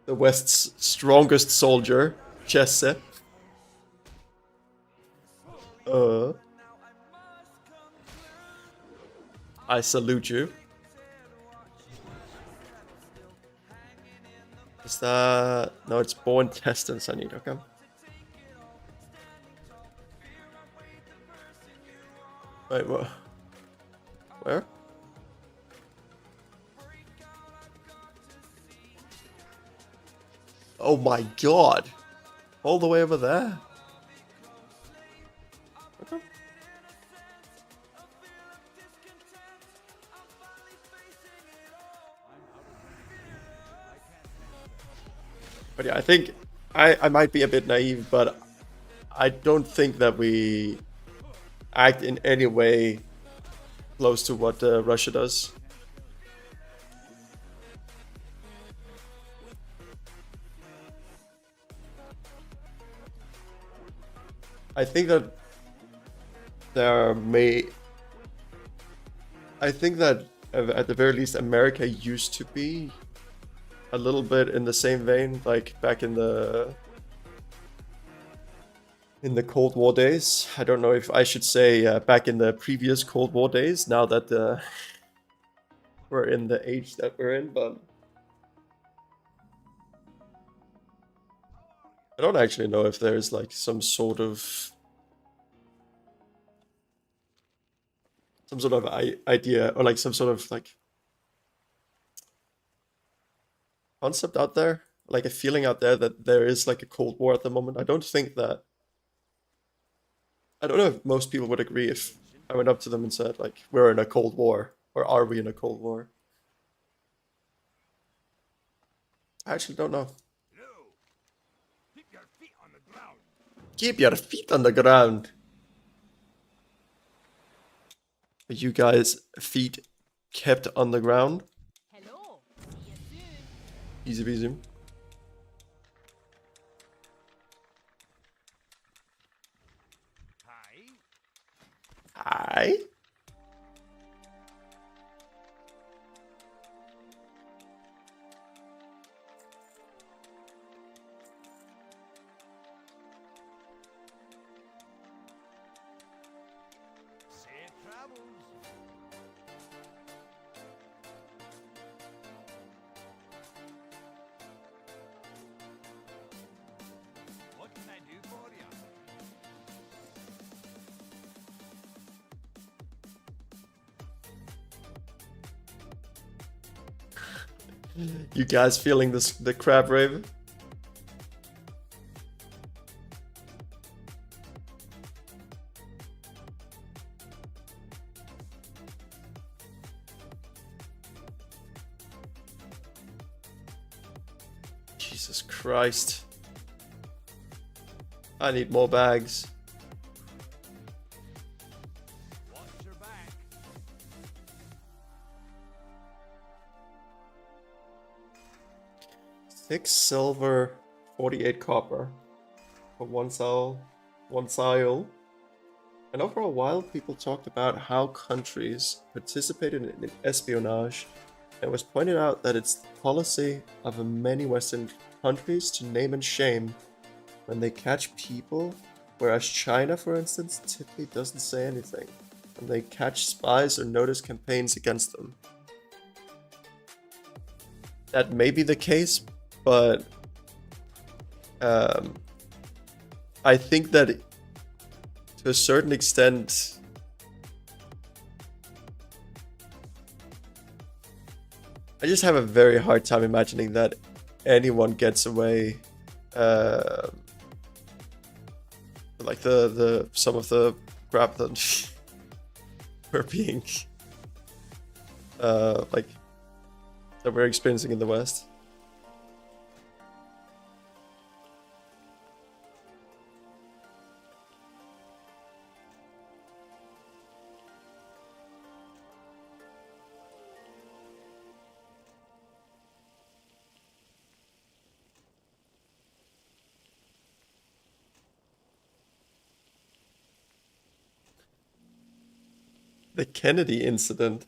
The West's strongest soldier, Jesse. I salute you. Is that... No, it's boar intestines I need, okay. Wait, what? Where? Oh my god! All the way over there? Okay. But yeah, I think I might be a bit naive, but I don't think that we act in any way close to what Russia does. I think that I think that at the very least America used to be a little bit in the same vein, like back in the Cold War days. I don't know if I should say back in the previous Cold War days, now that we're in the age that we're in, but I don't actually know if there's like some sort of idea or like some sort of like concept out there, like a feeling out there that there is like a Cold War at the moment. I don't know if most people would agree if I went up to them and said like we're in a Cold War or are we in a Cold War? I actually don't know. No. Keep your feet on the ground. Keep your feet on the ground. Are you guys' feet kept on the ground? Hello. See you soon. Easy peasy. Hi. Hi. Safe travels. What can I do for you? You guys feeling this the crab rave? Jesus Christ. I need more bags. Watch your back. Six silver, 48 copper for one sile. I know for a while people talked about how countries participated in espionage, and it was pointed out that it's the policy of many Western countries to name and shame when they catch people, whereas China, for instance, typically doesn't say anything when they catch spies or notice campaigns against them. That may be the case, but I think that to a certain extent, I just have a very hard time imagining that anyone gets away. Like some of the crap that we're being like that we're experiencing in the West. The Kennedy incident.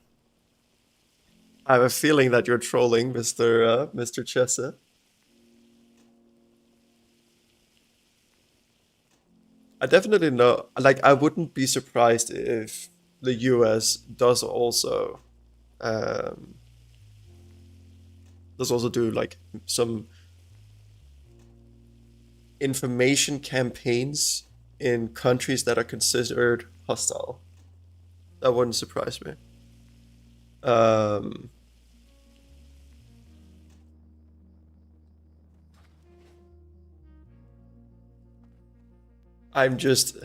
I have a feeling that you're trolling, Mr. Chessa. I definitely know. Like, I wouldn't be surprised if the U.S. Um, does also do like some information campaigns in countries that are considered hostile. That wouldn't surprise me. Um, I'm just.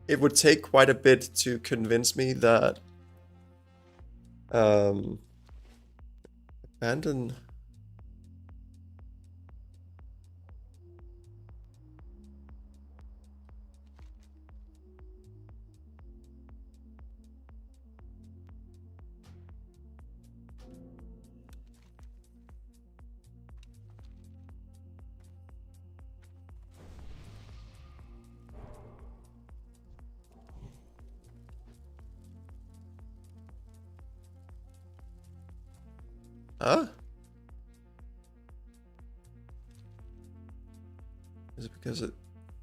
It would take quite a bit to convince me that um, abandon. Huh? because it,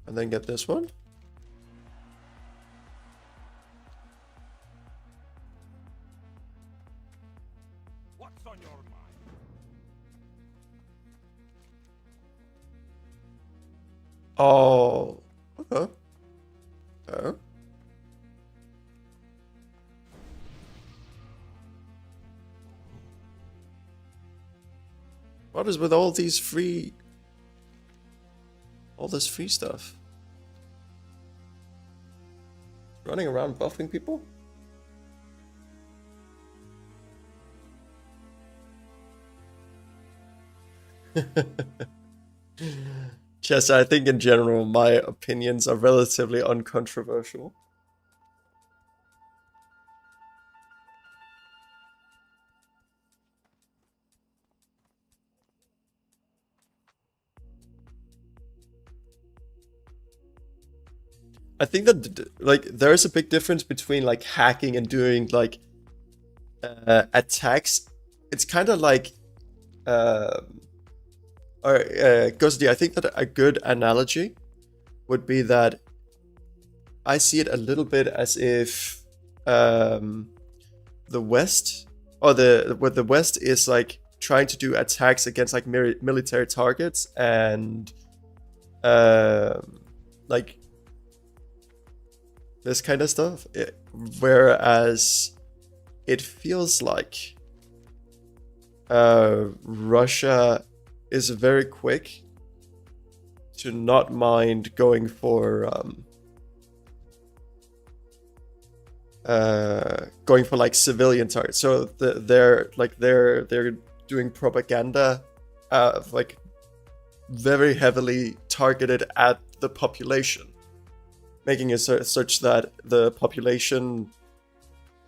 and then get this one. What's on your mind? Oh, okay. Okay. What is with all these free, all this free stuff? Running around buffing people? Jess, I think in general my opinions are relatively uncontroversial. I think that like there is a big difference between like hacking and doing like attacks. It's kind of like Ghosty, I think that a good analogy would be that I see it a little bit as if the West or the West is like trying to do attacks against like military targets and like this kind of stuff, whereas it feels like Russia is very quick to not mind going for like civilian targets. So they're doing propaganda like very heavily targeted at the population, making it such that the population,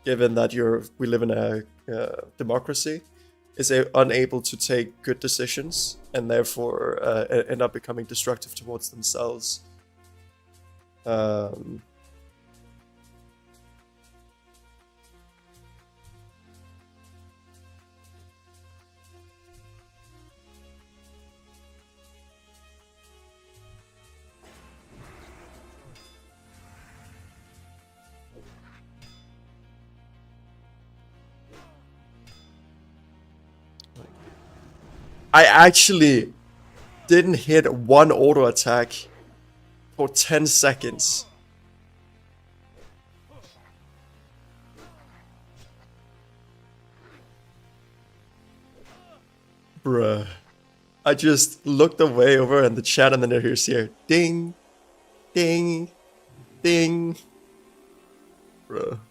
given that we live in a democracy, is unable to take good decisions and therefore end up becoming destructive towards themselves. I actually didn't hit one auto attack for 10 seconds. Bruh. I just looked away over in the chat and then it hears here. Ding. Ding. Ding. Bruh.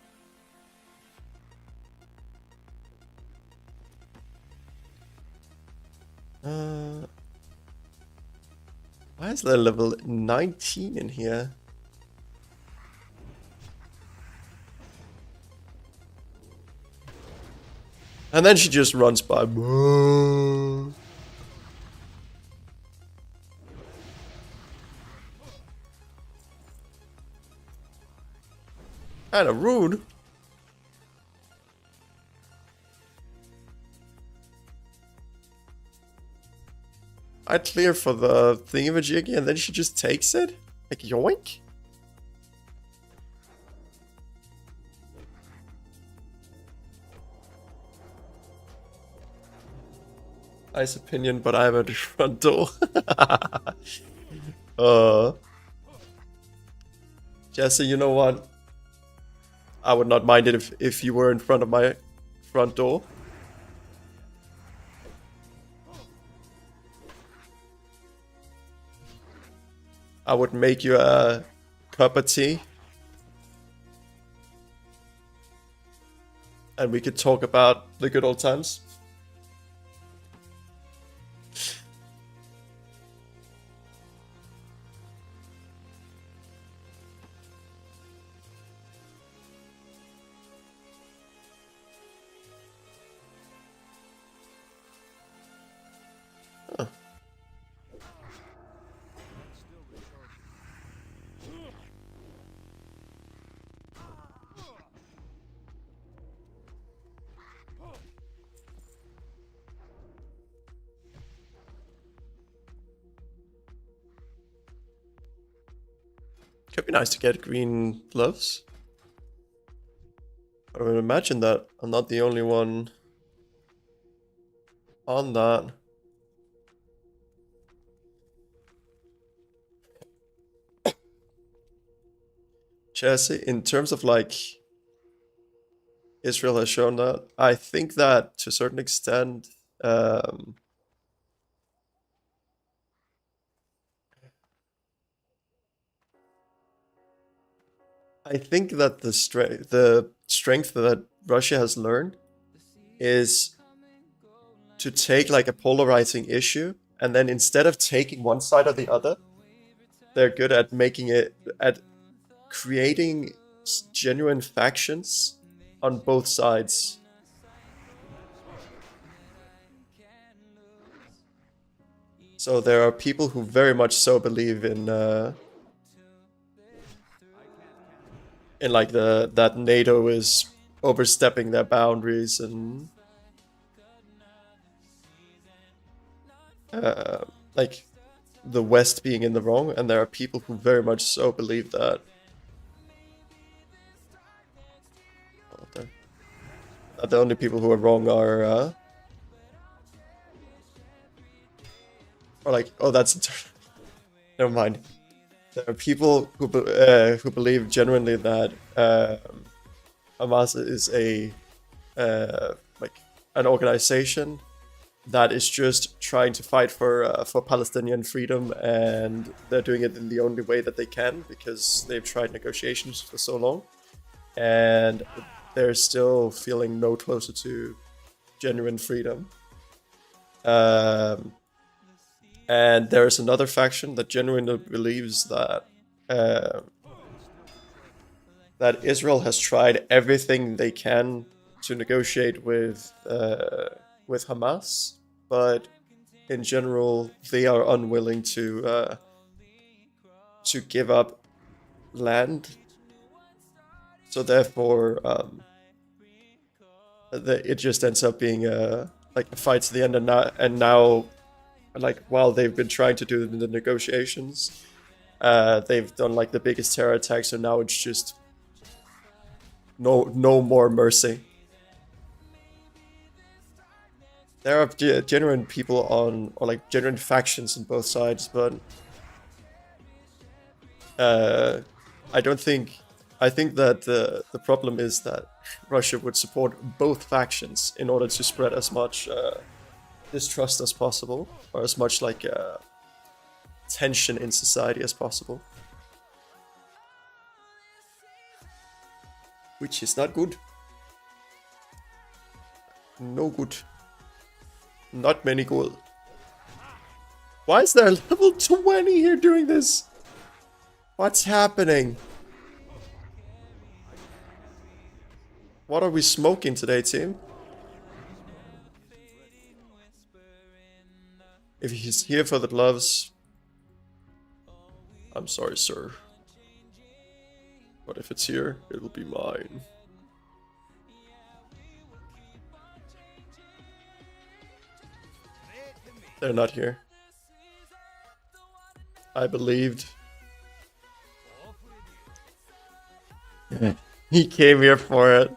Why is there level 19 in here? And then she just runs by. Kinda rude. I clear for the thingamajiggy and then she just takes it? Like yoink? Nice opinion, but I'm at the front door. Jesse, you know what? I would not mind it if you were in front of my front door. I would make you a cup of tea. And we could talk about the good old times. Huh. Could be nice to get green gloves. I would imagine that I'm not the only one on that. Jesse, in terms of like Israel has shown that, I think that to a certain extent, I think that the strength that Russia has learned is to take like a polarizing issue, and then instead of taking one side or the other, they're good at making it at creating genuine factions on both sides. So there are people who very much so believe in like that NATO is overstepping their boundaries and like the West being in the wrong, and there are people who very much so believe that. The only people who are wrong are like, oh, that's never mind. There are people who believe genuinely that Hamas is a like an organization that is just trying to fight for Palestinian freedom, and they're doing it in the only way that they can because they've tried negotiations for so long, and they're still feeling no closer to genuine freedom. And there's another faction that genuinely believes that that Israel has tried everything they can to negotiate with Hamas, but in general they are unwilling to give up land. So therefore, it just ends up being like a fight to the end, and now, like while they've been trying to do the negotiations, they've done like the biggest terror attack. So now it's just no more mercy. There are genuine people on, or like genuine factions on both sides, but I think that the problem is that Russia would support both factions in order to spread as much distrust as possible, or as much like tension in society as possible, which is not good. No good. Not many good. Why is there a level 20 here doing this? What's happening? What are we smoking today, team? If he's here for the gloves, I'm sorry, sir. But if it's here, it'll be mine. They're not here. I believed. He came here for it.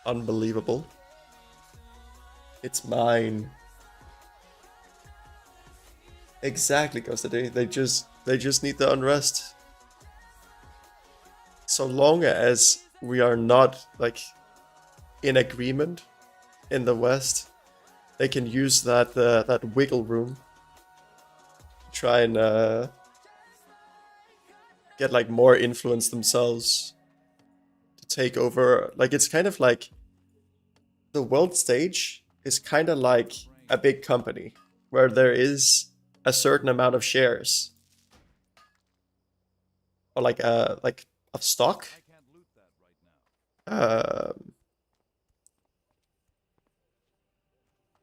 Unbelievable. It's mine. Exactly, Ghost. They just need the unrest. So long as we are not like in agreement in the West, they can use that wiggle room to try and get like more influence themselves to take over. Like it's kind of like the world stage is kind of like a big company where there is a certain amount of shares, or like of stock.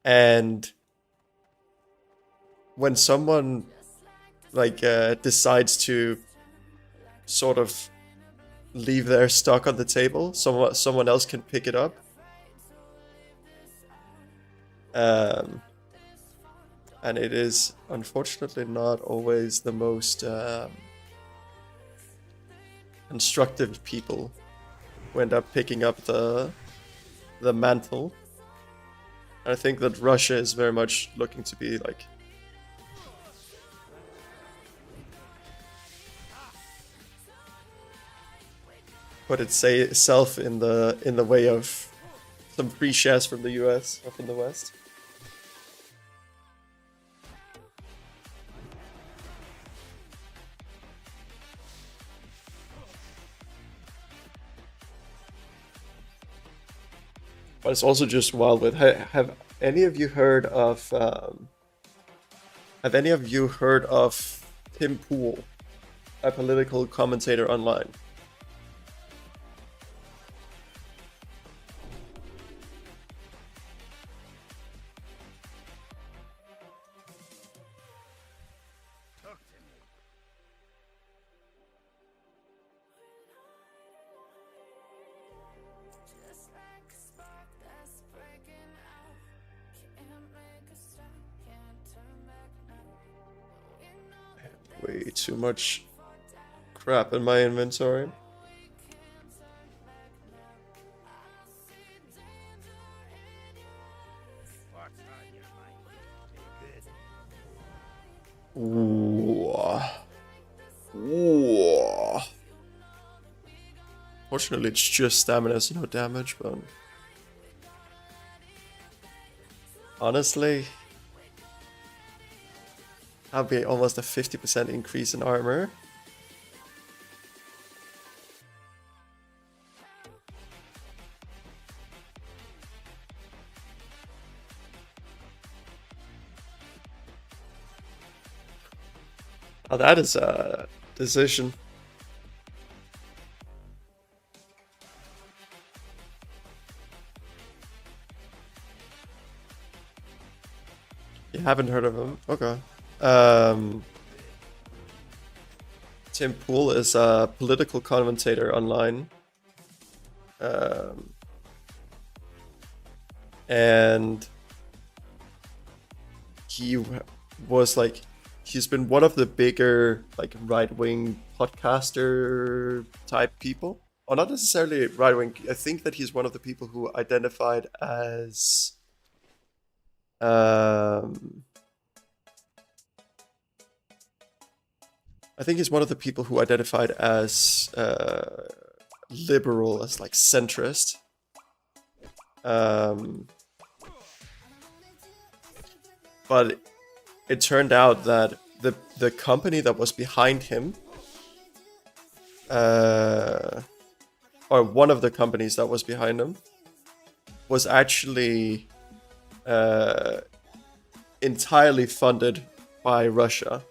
And when someone like decides to sort of leave their stock on the table, someone else can pick it up. and it is unfortunately not always the most constructive people who end up picking up the mantle. I think that Russia is very much looking to be like put itself in the way of some free shares from the US or from the West. But it's also just wild with. Have any of you heard of? Have any of you heard of Tim Pool, a political commentator online? Talk to me. Just like a spark that's breaking out. Can't make a stop, can't turn back now. We know that Way too much crap in my inventory. we can't turn back now. I see danger in your eyes. What's on your mind? Be good. Ooh. Fortunately, it's just stamina, so no damage, but honestly, that'd be almost a 50% increase in armor. Oh, that is a decision. You haven't heard of him? Okay. Tim Pool is a political commentator online. And he was like, he's been one of the bigger like right-wing podcaster type people. Or not necessarily right-wing. I think that he's one of the people who identified as I think he's one of the people who identified as liberal, as like centrist. But it turned out that the company that was behind him, or one of the companies that was behind him, was actually entirely funded by Russia.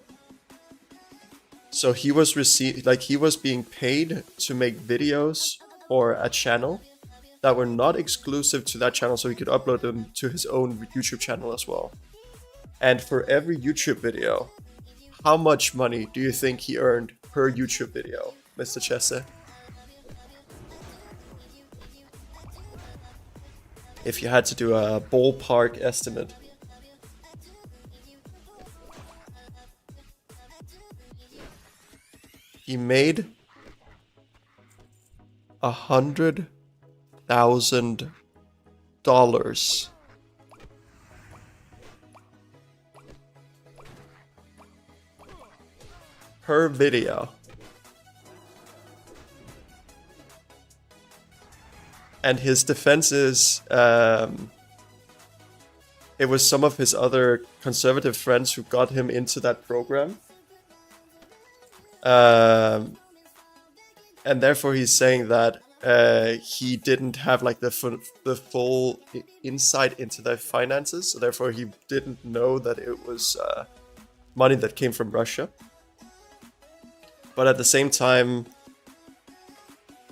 So he was he was being paid to make videos for a channel that were not exclusive to that channel, so he could upload them to his own YouTube channel as well. And for every YouTube video, how much money do you think he earned per YouTube video, Mr. Chesse? If you had to do a ballpark estimate. He made $100,000 per video. And his defense is, it was some of his other conservative friends who got him into that program. And therefore he's saying that he didn't have like the full insight into their finances, so therefore he didn't know that it was money that came from Russia. But at the same time,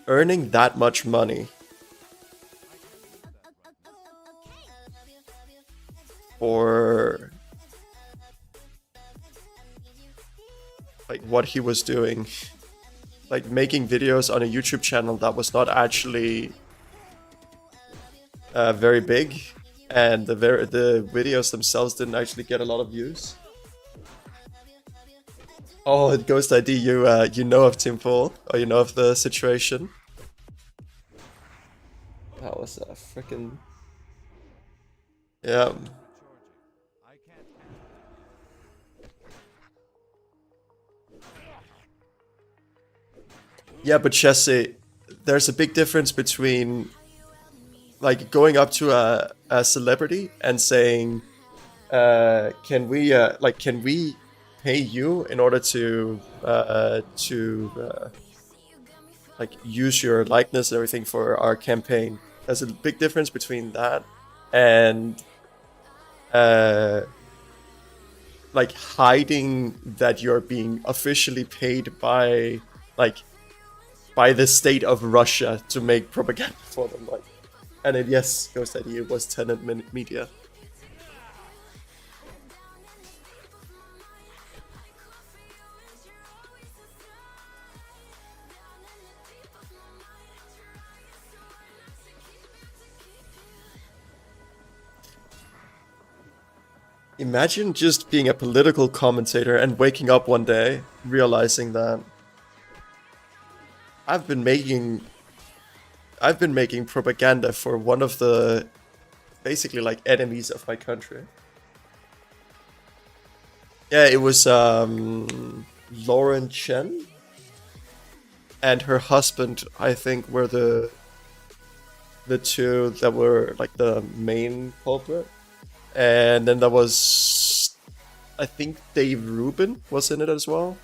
earning that much money for like what he was doing, like making videos on a YouTube channel that was not actually very big, and the videos themselves didn't actually get a lot of views. Oh, Ghost ID, you know of Team Full, or you know of the situation. That was a freaking yeah. I can't. Yeah, but Jesse, there's a big difference between like going up to a celebrity and saying, can we pay you in order to like use your likeness and everything for our campaign. There's a big difference between that and like hiding that you're being officially paid by the state of Russia to make propaganda for them. Like, and it, yes, Ghost ID was Tenant Media. Imagine just being a political commentator and waking up one day realizing that I've been making propaganda for one of the basically like enemies of my country. Yeah, it was Lauren Chen and her husband, I think, were the two that were like the main culprit. And then there was, I think, Dave Rubin was in it as well.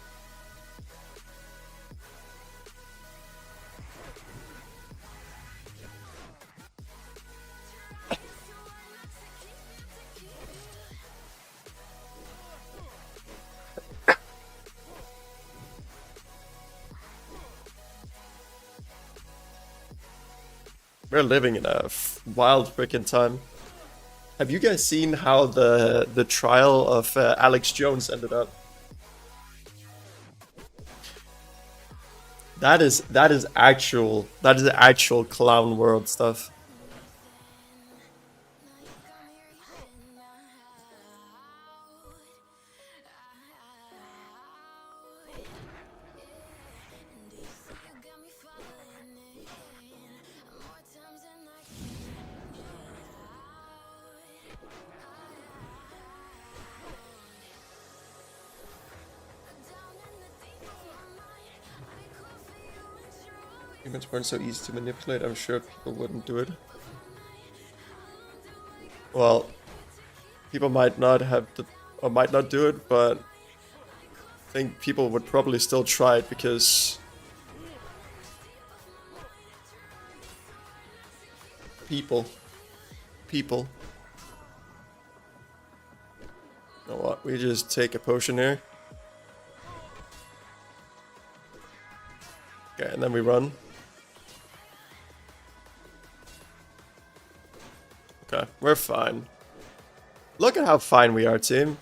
We're living in a wild freaking time. Have you guys seen how the trial of Alex Jones ended up? That is actual clown world stuff. Humans weren't so easy to manipulate, I'm sure people wouldn't do it. Well, people might not have or might not do it, but I think people would probably still try it because people. You know what? We just take a potion here. Okay, and then we run. Okay, we're fine. Look at how fine we are, team.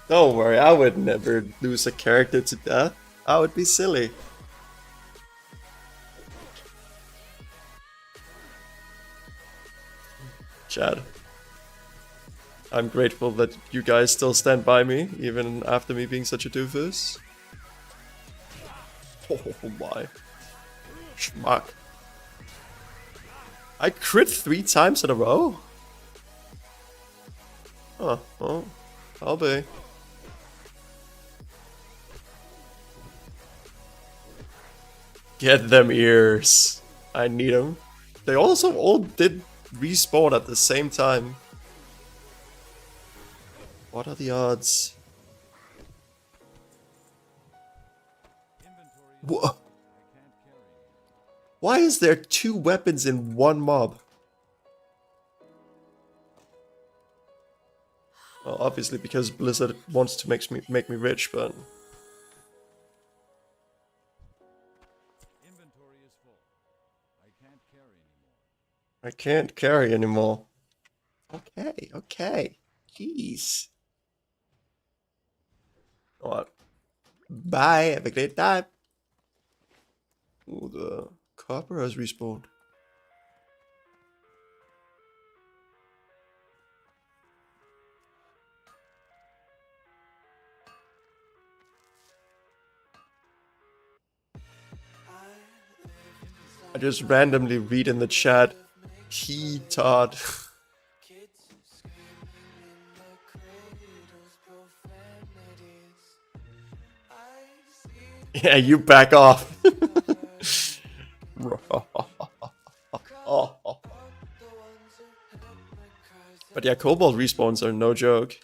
Don't worry, I would never lose a character to death. I would be silly. Chad. I'm grateful that you guys still stand by me, even after me being such a doofus. Oh my. Schmuck. I crit 3 times in a row? Oh, well, I'll be. Get them ears. I need them. They also all did respawn at the same time. What are the odds? Whoa. Why is there 2 weapons in one mob? Well, obviously because Blizzard wants to make me rich, but Inventory is full. I can't carry anymore. I can't carry anymore. Okay. Jeez. What? Bye. Have a great time. Ooh, the copper has respawned. I just randomly read in the chat, he Todd. Yeah, you back off. But yeah, cobalt respawns are no joke.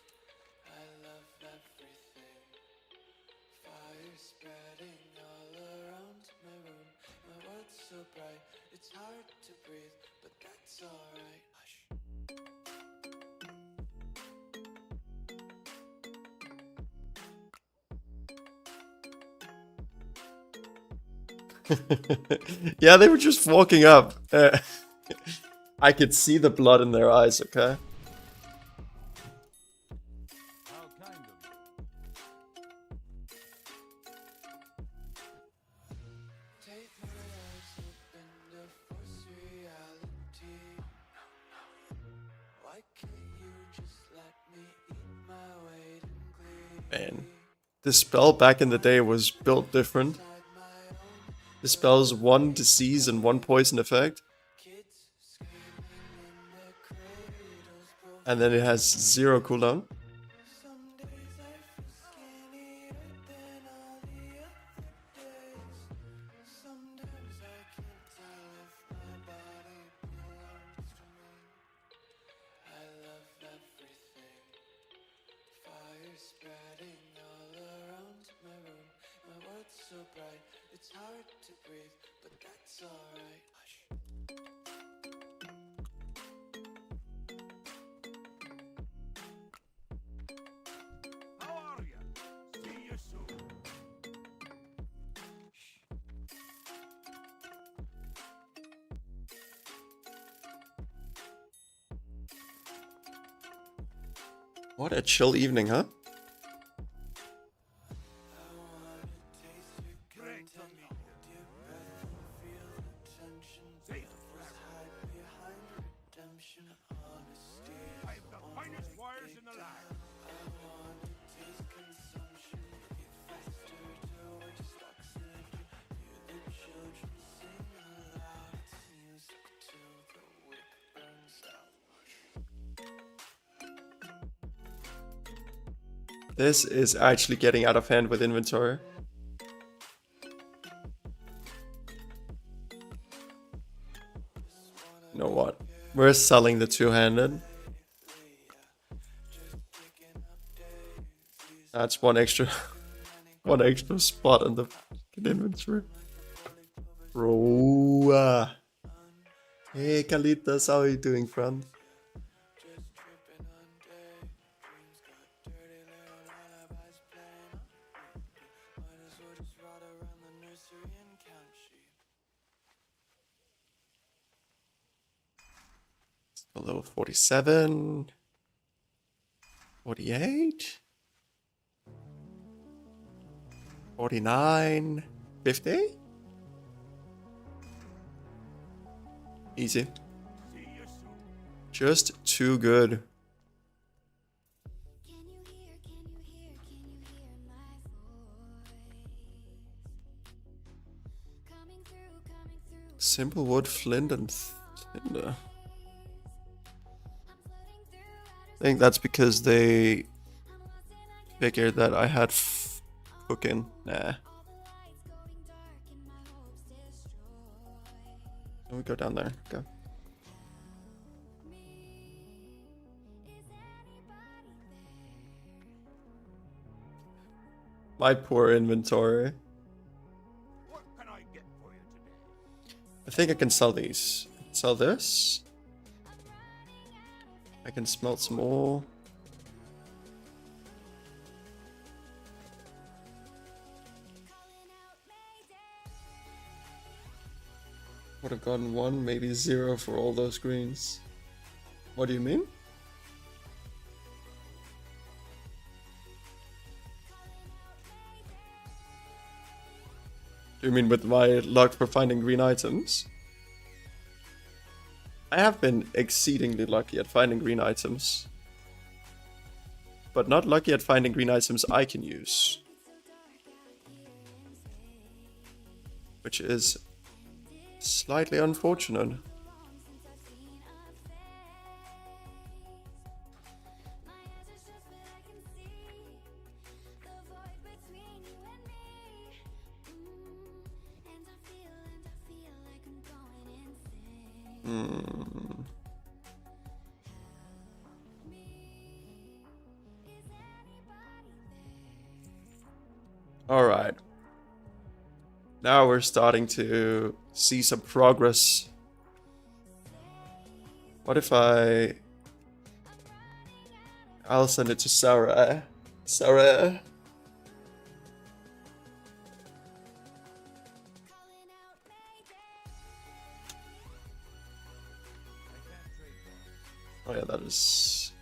Yeah, they were just walking up. I could see the blood in their eyes, okay? How kind of you. Man, this spell back in the day was built different. The spell's 1 disease and 1 poison effect. And then it has 0 cooldown. How are you? See you soon. What a chill evening, huh? Great to meet you. Say I have the finest wires in the land. This is actually getting out of hand with inventory. You know what? We're selling the two-handed. That's one extra spot on the inventory. Bro. Hey Kalitas, how are you doing, friend? Level 47, 48, 49, 50. Easy. See you soon. Just too good. Can you hear my voice? Coming through. Simple wood, flint, and tinder. I think that's because they figured that I had cooking. Nah. Can we go down there? Go. My poor inventory. What can I get for you today? I think I can sell these. Sell this. I can smelt some more. Would have gotten 1, maybe 0 for all those greens. What do you mean? Do you mean with my luck for finding green items? I have been exceedingly lucky at finding green items. But not lucky at finding green items I can use. Which is slightly unfortunate. Alright. Now we're starting to see some progress. What if I'll send it to Sarah. Sarah. Oh yeah, that is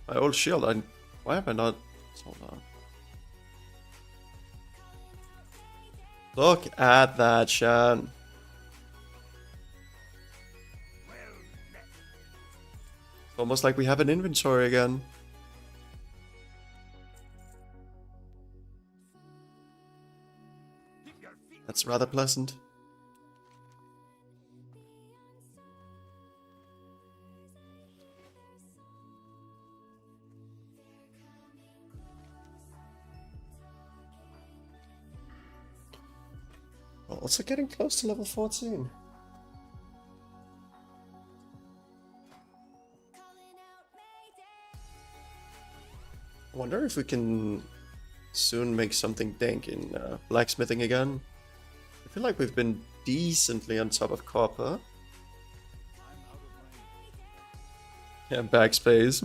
my old shield. Why have I not? Hold on. Look at that, Shan. It's almost like we have an inventory again. That's rather pleasant. Also getting close to level 14. I wonder if we can soon make something dank in blacksmithing again. I feel like we've been decently on top of copper. Yeah, backspace.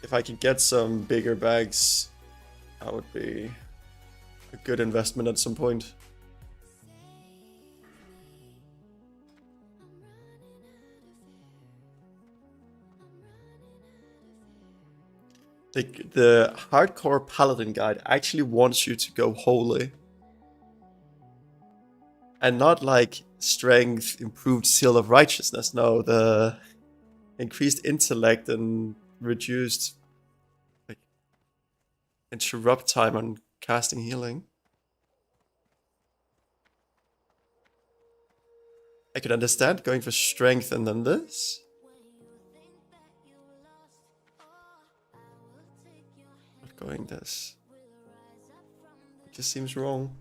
If I can get some bigger bags, that would be a good investment at some point. The hardcore Paladin guide actually wants you to go holy. And not like strength, improved seal of righteousness. No, the increased intellect and reduced interrupt time on casting healing. I could understand going for strength and then this. Not going this. It just seems wrong.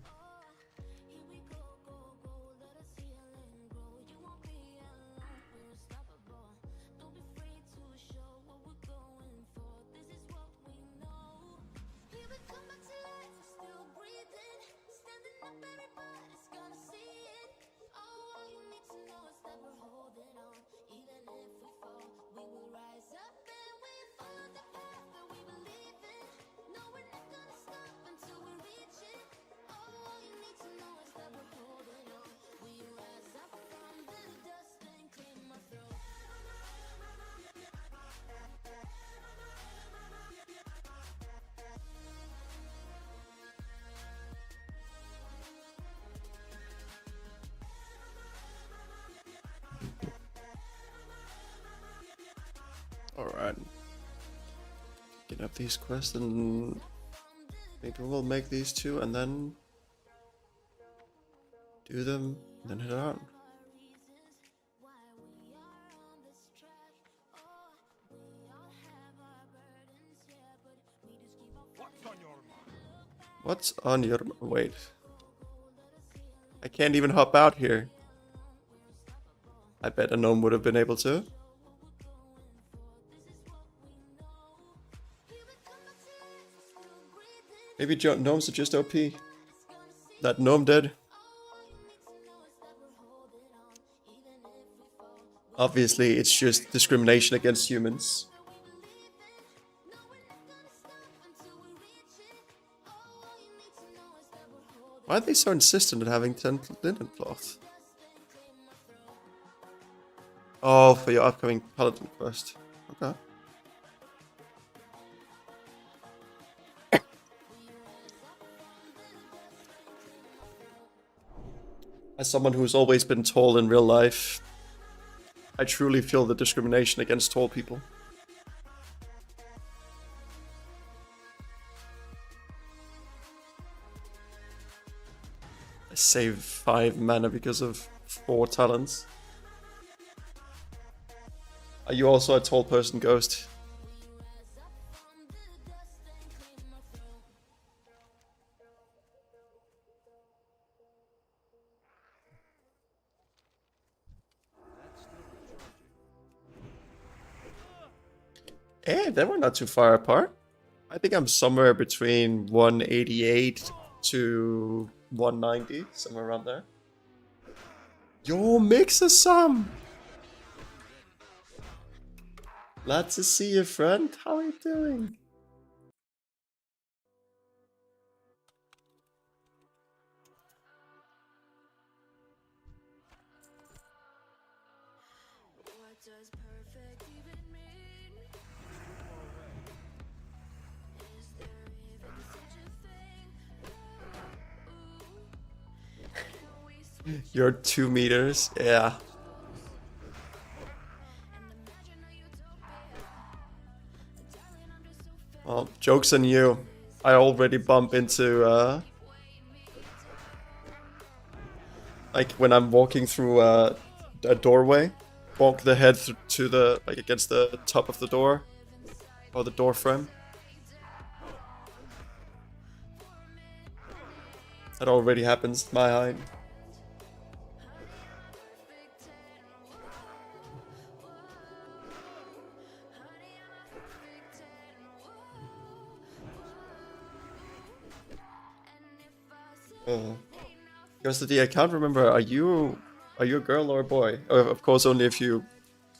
Alright. Get up these quests and maybe we'll make these two and then do them and then head out. What's on your... Wait. I can't even hop out here. I bet a gnome would have been able to. Maybe gnomes are just OP. That gnome dead. Obviously, it's just discrimination against humans. Why are they so insistent on having 10 linen cloth? Oh, for your upcoming Paladin quest. Okay. As someone who's always been tall in real life, I truly feel the discrimination against tall people. I saved 5 mana because of 4 talents. Are you also a tall person, Ghost? Eh, they were not too far apart. I think I'm somewhere between 188 to 190, somewhere around there. Yo, mix us some! Glad to see you, friend. How are you doing? What does perfect even mean? Is there even such a thing? Ooh, can we switch You're 2 meters. Yeah. and imagine a utopia? Darling, I'm just so fed Well, joke's on you. I already bump into, like when I'm walking through a doorway, bonk the head to the, like against the top of the door, or the door frame. That already happens at my height. Custody, I can't remember. Are you a girl or a boy? Of course, only if you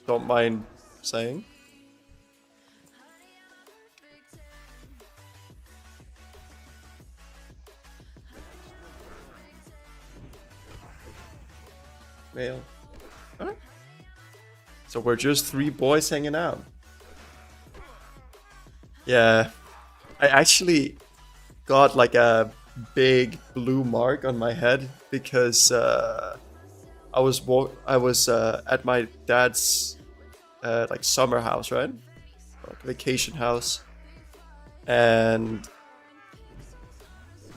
don't mind saying. Male. Huh? So we're just 3 boys hanging out. Yeah, I actually got like a big blue mark on my head because I was at my dad's like summer house, right? Like vacation house, and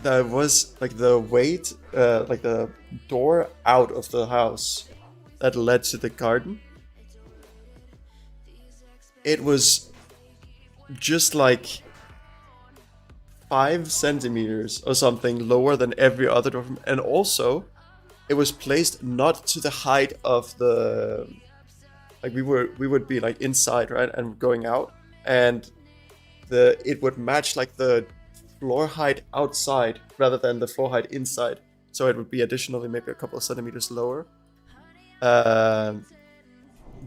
there was like the like the door out of the house that led to the garden. It was just like 5 centimeters or something lower than every other door, and also it was placed not to the height of the, like we would be like inside, right, and going out, and it would match like the floor height outside rather than the floor height inside, so it would be additionally maybe a couple of centimeters lower.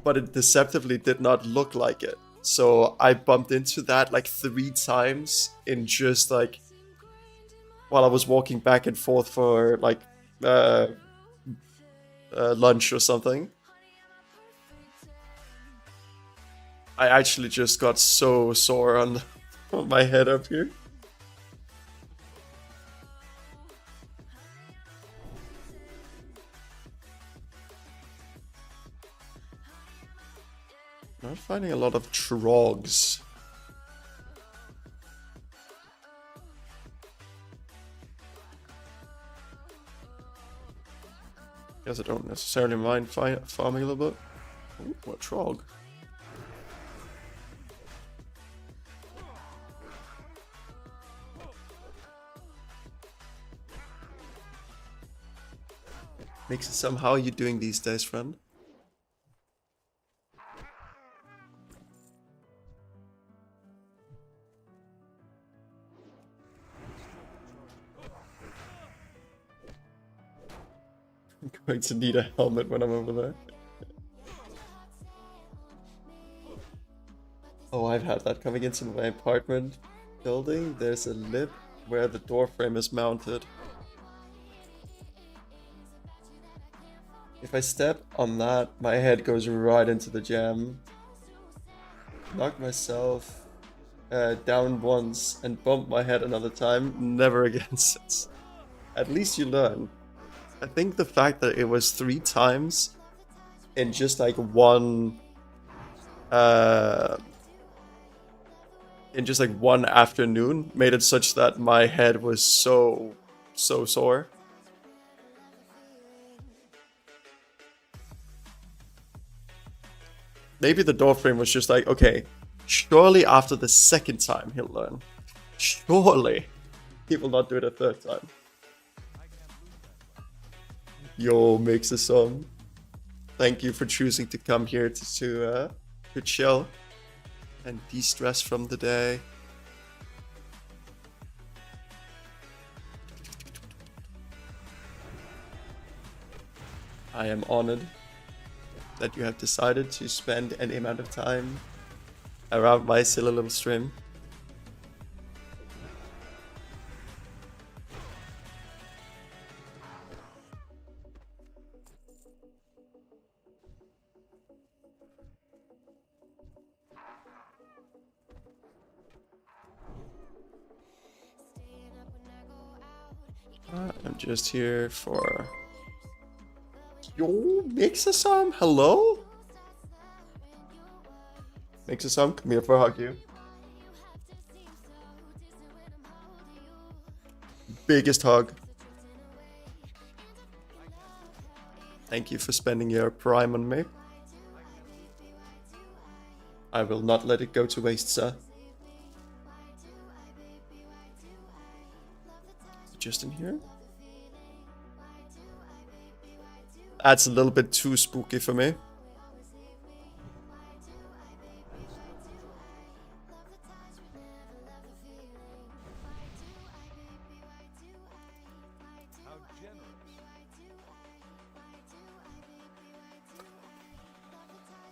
But it deceptively did not look like it. So I bumped into that like 3 times in just like while I was walking back and forth for like lunch or something. I actually just got so sore on my head up here. Not finding a lot of trogs. Guess I don't necessarily mind farming a little bit. Ooh, what trog? Makes it somehow. How are you doing these days, friend? I'm going to need a helmet when I'm over there. Oh, I've had that coming into my apartment building. There's a lip where the door frame is mounted. If I step on that, my head goes right into the jam. Knock myself down once and bump my head another time. Never again since. At least you learn. I think the fact that it was 3 times in just like one in just like one afternoon made it such that my head was so sore. Maybe the door frame was just like, okay, surely after the second time he'll learn. Surely he will not do it a third time. Yo, makes a song. Thank you for choosing to come here to chill and de-stress from the day. I am honored that you have decided to spend any amount of time around my silly little stream. I'm just here for... Yo, Mixasam, hello? Mixasam, come here for a hug you. Biggest hug. Thank you for spending your prime on me. I will not let it go to waste, sir. Just in here? That's a little bit too spooky for me. How generous.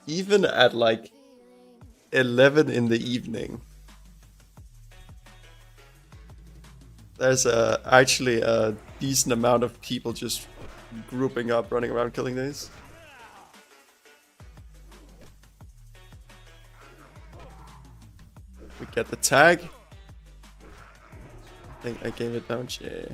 Even at like 11 in the evening, there's actually a decent amount of people just grouping up, running around killing these. We get the tag. I think I gave it down, yeah.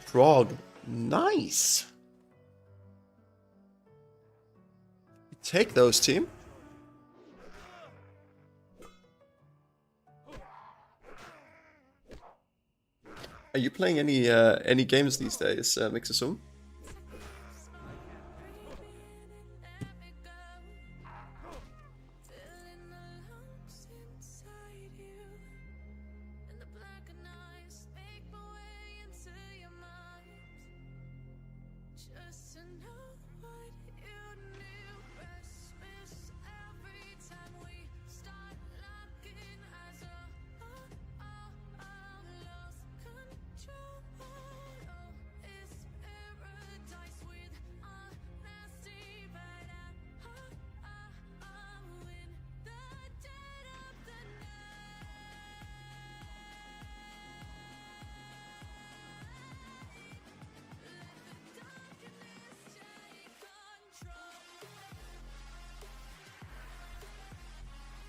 Frog, nice. Take those, team. Are you playing any games these days, Mixasum?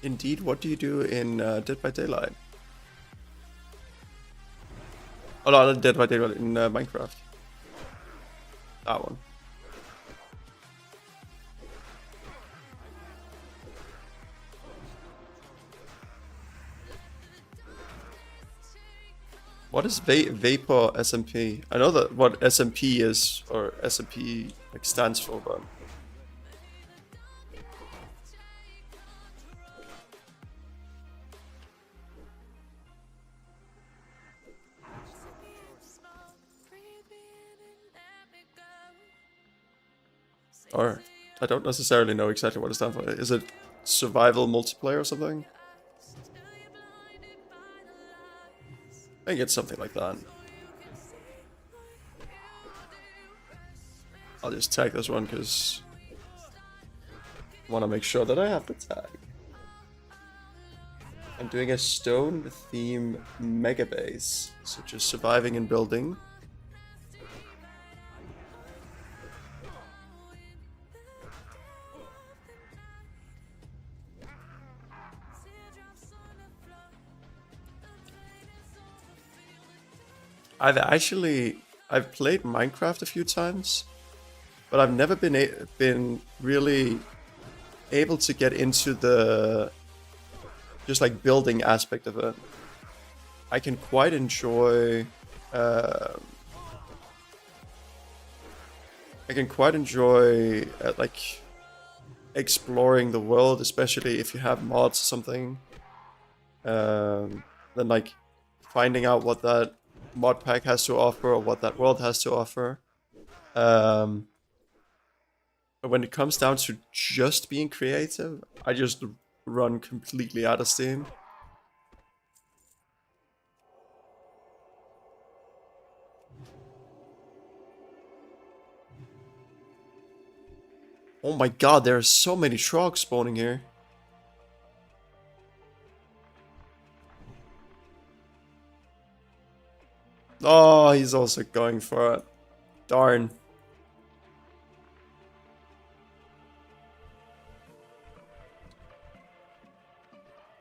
Indeed, what do you do in Dead by Daylight? Oh no, not Dead by Daylight, in Minecraft. That one. What is Vapor SMP? I know that what SMP is, or SMP like stands for, but... Or, I don't necessarily know exactly what it stands for. Is it survival multiplayer or something? I think it's something like that. I'll just tag this one because I want to make sure that I have the tag. I'm doing a stone theme mega base, so just surviving and building. I've played Minecraft a few times, but I've never been really able to get into the just like building aspect of it. I can quite enjoy like exploring the world, especially if you have mods or something. Then like finding out what that mod pack has to offer or what that world has to offer. But when it comes down to just being creative, I just run completely out of steam. Oh my god, there are so many trogs spawning here. Oh, he's also going for it. Darn.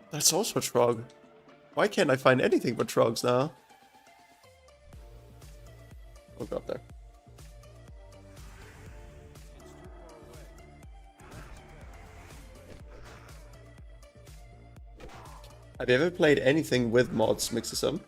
That's also a trog. Why can't I find anything but trogs now? Oh god, there. Have you ever played anything with mods, Mixism?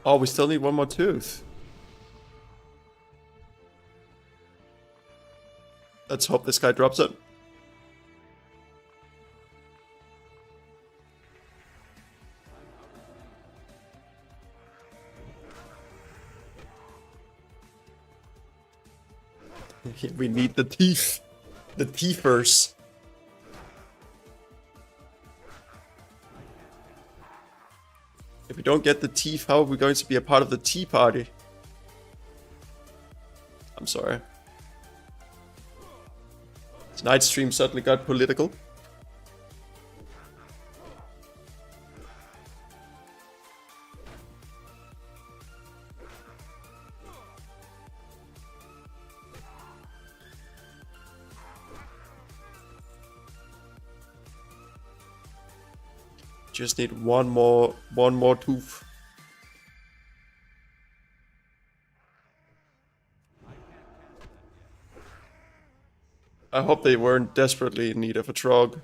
Oh, we still need one more tooth. Let's hope this guy drops it. We need the teeth. The teethers. If we don't get the teeth, how are we going to be a part of the tea party? I'm sorry. Tonight's stream suddenly got political. Just need one more tooth. I hope they weren't desperately in need of a trog.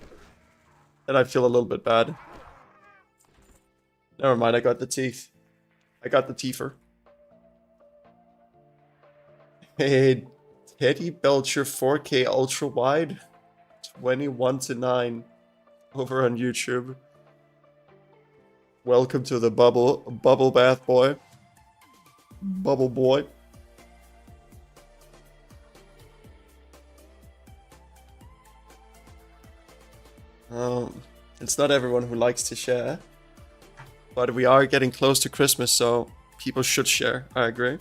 Then I feel a little bit bad. Never mind, I got the teeth. I got the teether. Hey, Teddy Belcher 4K ultra wide, 21:9 over on YouTube. Welcome to the bubble bath boy. Bubble boy. It's not everyone who likes to share, but we are getting close to Christmas, so people should share. I agree.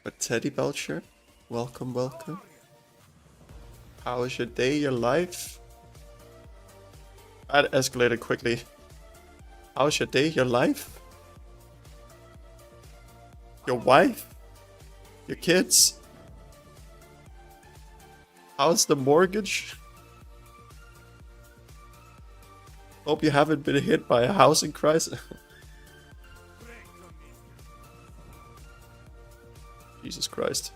But Teddy Belcher, welcome, welcome. How was your day, your life? That escalated quickly. How's your day, your life? Your wife? Your kids? How's the mortgage? Hope you haven't been hit by a housing crisis. Jesus Christ.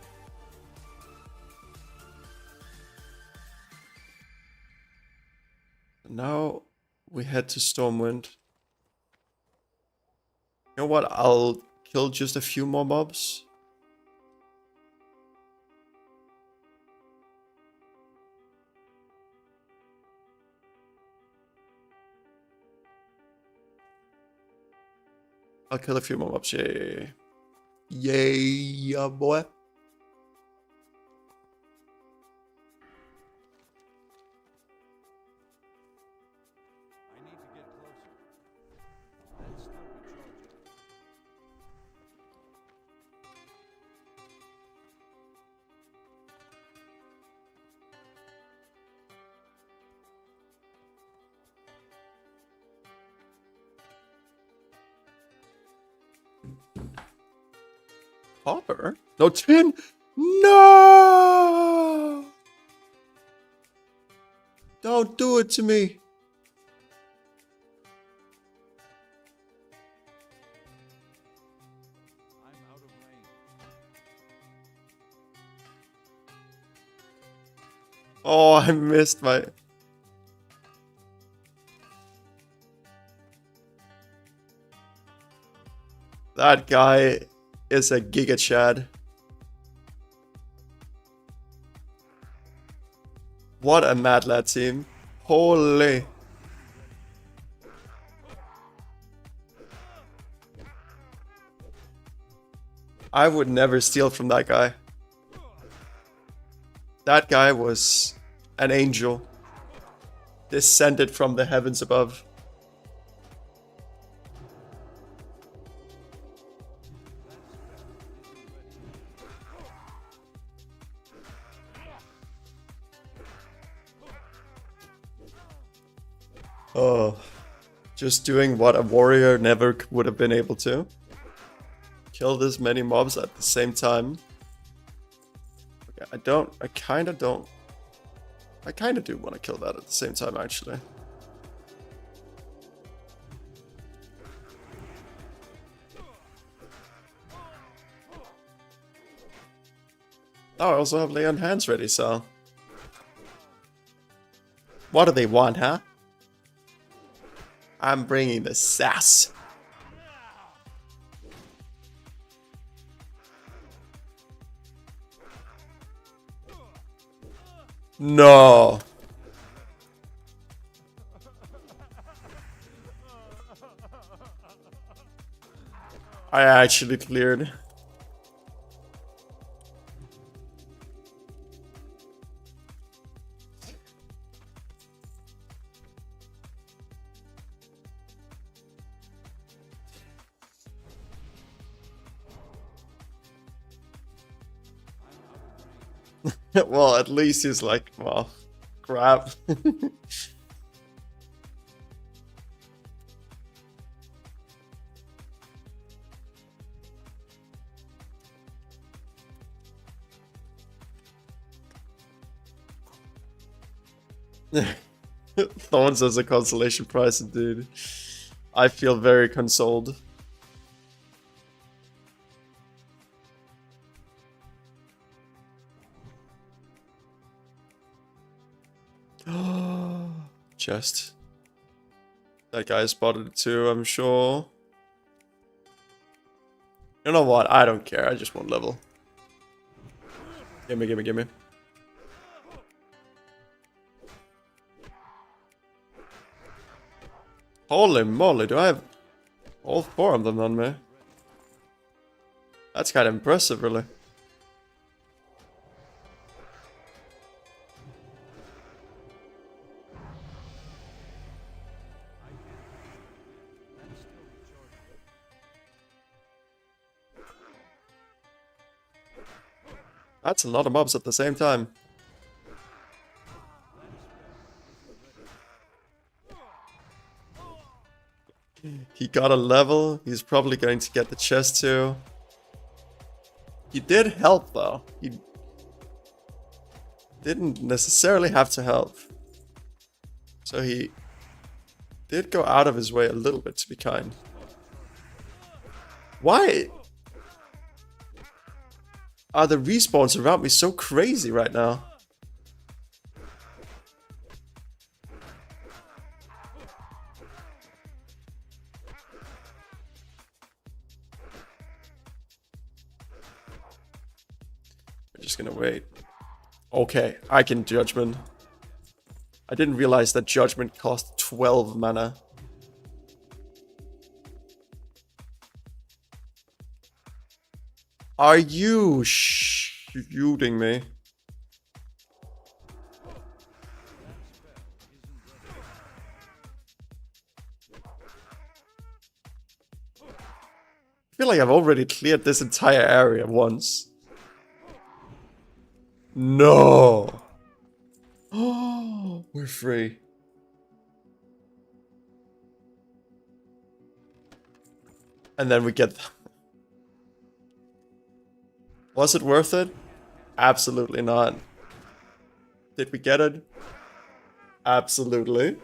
Now we head to Stormwind. You know what? I'll kill just a few more mobs. I'll kill a few more mobs. Yay. Yay, yeah, boy. I need to get closer. That's still recharging. Copper? No, tin! No! Don't do it to me. I'm out of range. Oh, I missed my... That guy is a Giga Chad. What a Mad Lad team. Holy. I would never steal from that guy. That guy was an angel. Descended from the heavens above. Oh, just doing what a warrior never would have been able to. Kill this many mobs at the same time. Okay, I kind of do want to kill that at the same time, actually. Oh, I also have Lay on Hands ready, so... What do they want, huh? I'm bringing the sass. No. I actually cleared. Well, at least he's like, well, crap. Thorns as a consolation prize, dude. I feel very consoled. Chest. That guy spotted it too, I'm sure. You know what? I don't care. I just want level. Gimme, gimme, gimme. Holy moly, do I have all 4 of them on me? That's kind of impressive, really. That's a lot of mobs at the same time. He got a level. He's probably going to get the chest too. He did help though. He didn't necessarily have to help. So he did go out of his way a little bit to be kind. Why? Are the respawns around me so crazy right now? We're just gonna wait. Okay, I can Judgment. I didn't realize that Judgment cost 12 mana. Are you shooting me? I feel like I've already cleared this entire area once. No! Oh, we're free. And then we get... Was it worth it? Absolutely not. Did we get it? Absolutely.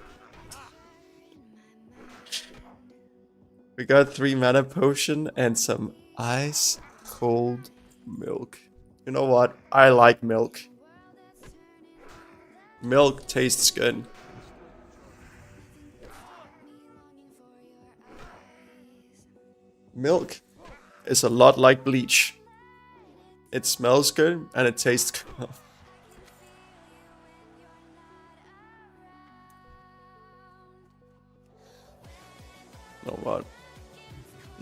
We got 3 mana potion and some ice cold milk. You know what? I like milk. Milk tastes good. Milk is a lot like bleach. It smells good and it tastes good. You know what?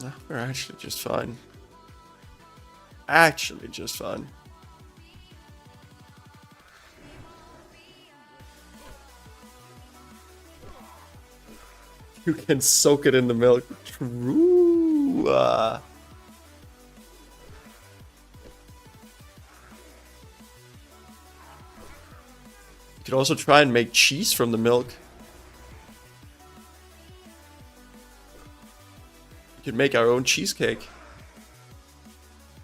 No, we're actually just fine. Actually just fine. You can soak it in the milk. True. You could also try and make cheese from the milk. We could make our own cheesecake.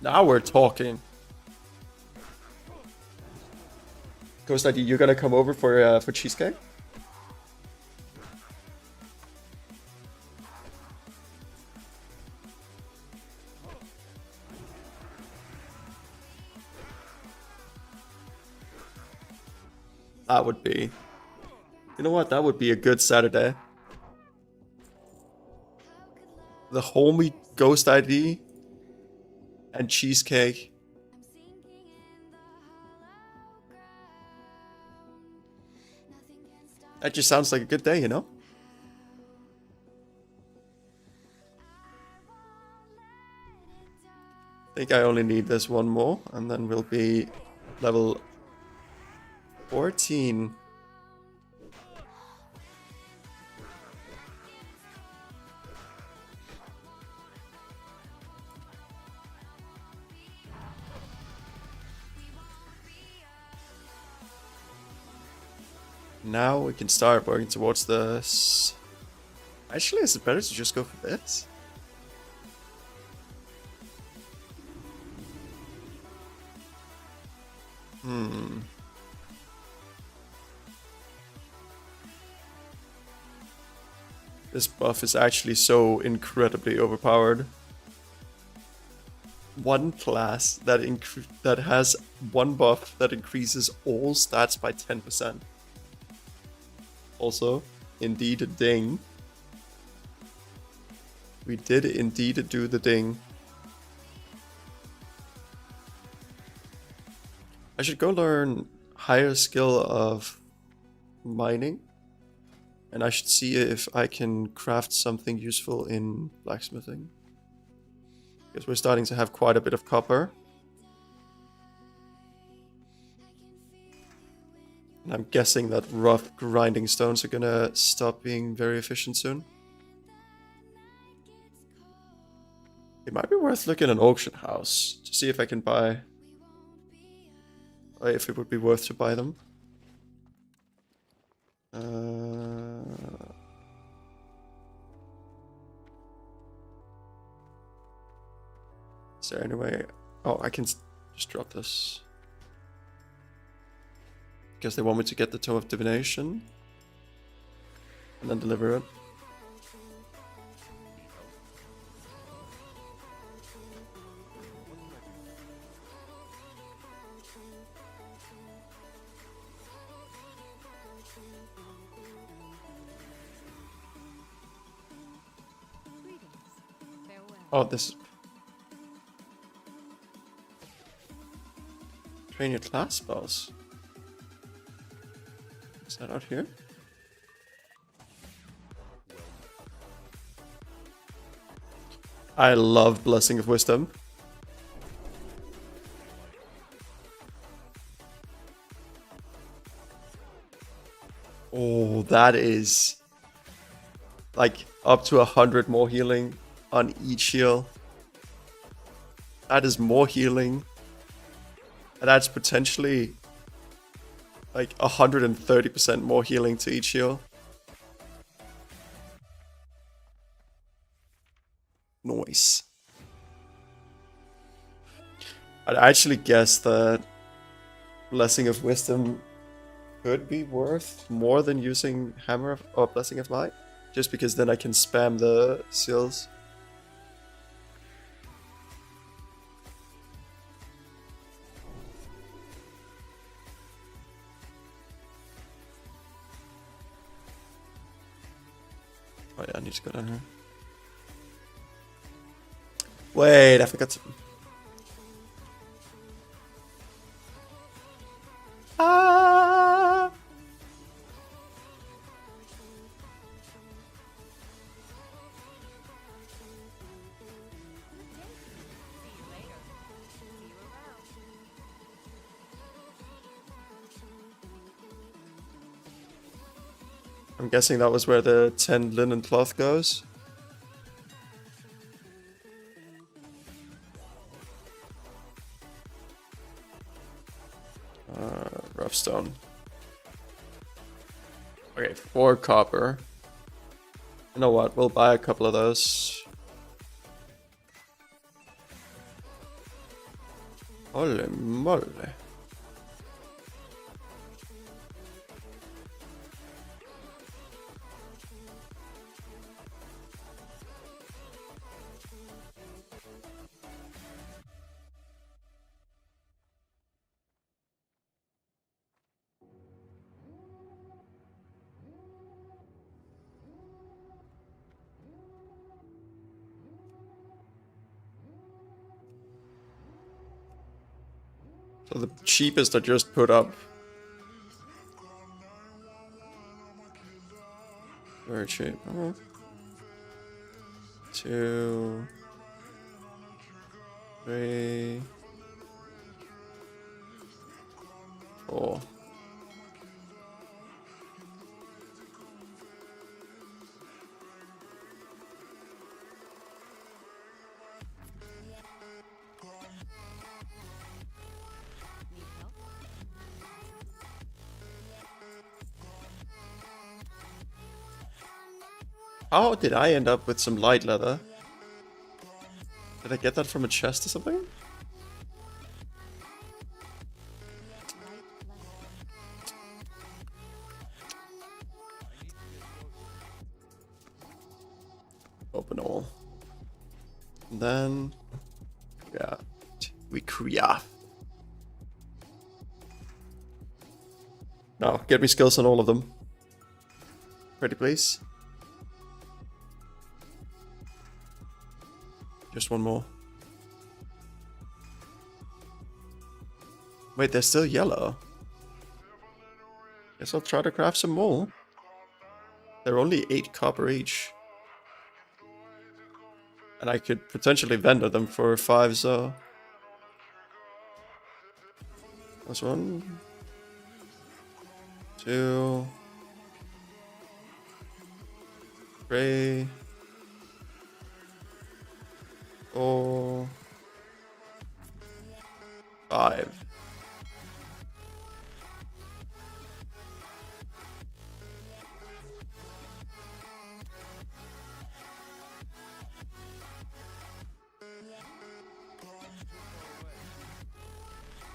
Now we're talking. Ghost ID, you're gonna come over for cheesecake? That would be... You know what? That would be a good Saturday. The homie Ghost ID and cheesecake. That just sounds like a good day, you know? I think I only need this one more, and then we'll be level 14. Now we can start working towards this. Actually, is it better to just go for this? This buff is actually so incredibly overpowered. One class that has one buff that increases all stats by 10%. Also, indeed a ding. We did indeed do the ding. I should go learn higher skill of mining. And I should see if I can craft something useful in blacksmithing. Because we're starting to have quite a bit of copper. And I'm guessing that rough grinding stones are gonna stop being very efficient soon. It might be worth looking at an auction house to see if I can buy... Or if it would be worth to buy them. Is there any way? Oh, I can just drop this. Because they want me to get the Tome of Divination. And then deliver it. Oh, this is... Train your class spells. Is that out here? I love Blessing of Wisdom. Oh, that is like up to 100 more healing on each heal. That is more healing. And that's potentially like 130% more healing to each heal. Nice. I'd actually guess that Blessing of Wisdom could be worth more than using Hammer of, or Blessing of Light, just because then I can spam the seals. Oh yeah, I need to go down here. Wait, I forgot to... Ah! I'm guessing that was where the 10 linen cloth goes. Rough stone. Okay, 4 copper. You know what? We'll buy a couple of those. Holy moly. So the cheapest I just put up. Very cheap. 2, 3, 4. How did I end up with some light leather? Did I get that from a chest or something? Open all. And then... yeah, we craft. Now, get me skills on all of them. Ready, please? Just one more. Wait, they're still yellow. Guess I'll try to craft some more. They're only 8 copper each. And I could potentially vendor them for 5, so... That's 1, 2, 3, 4, 5.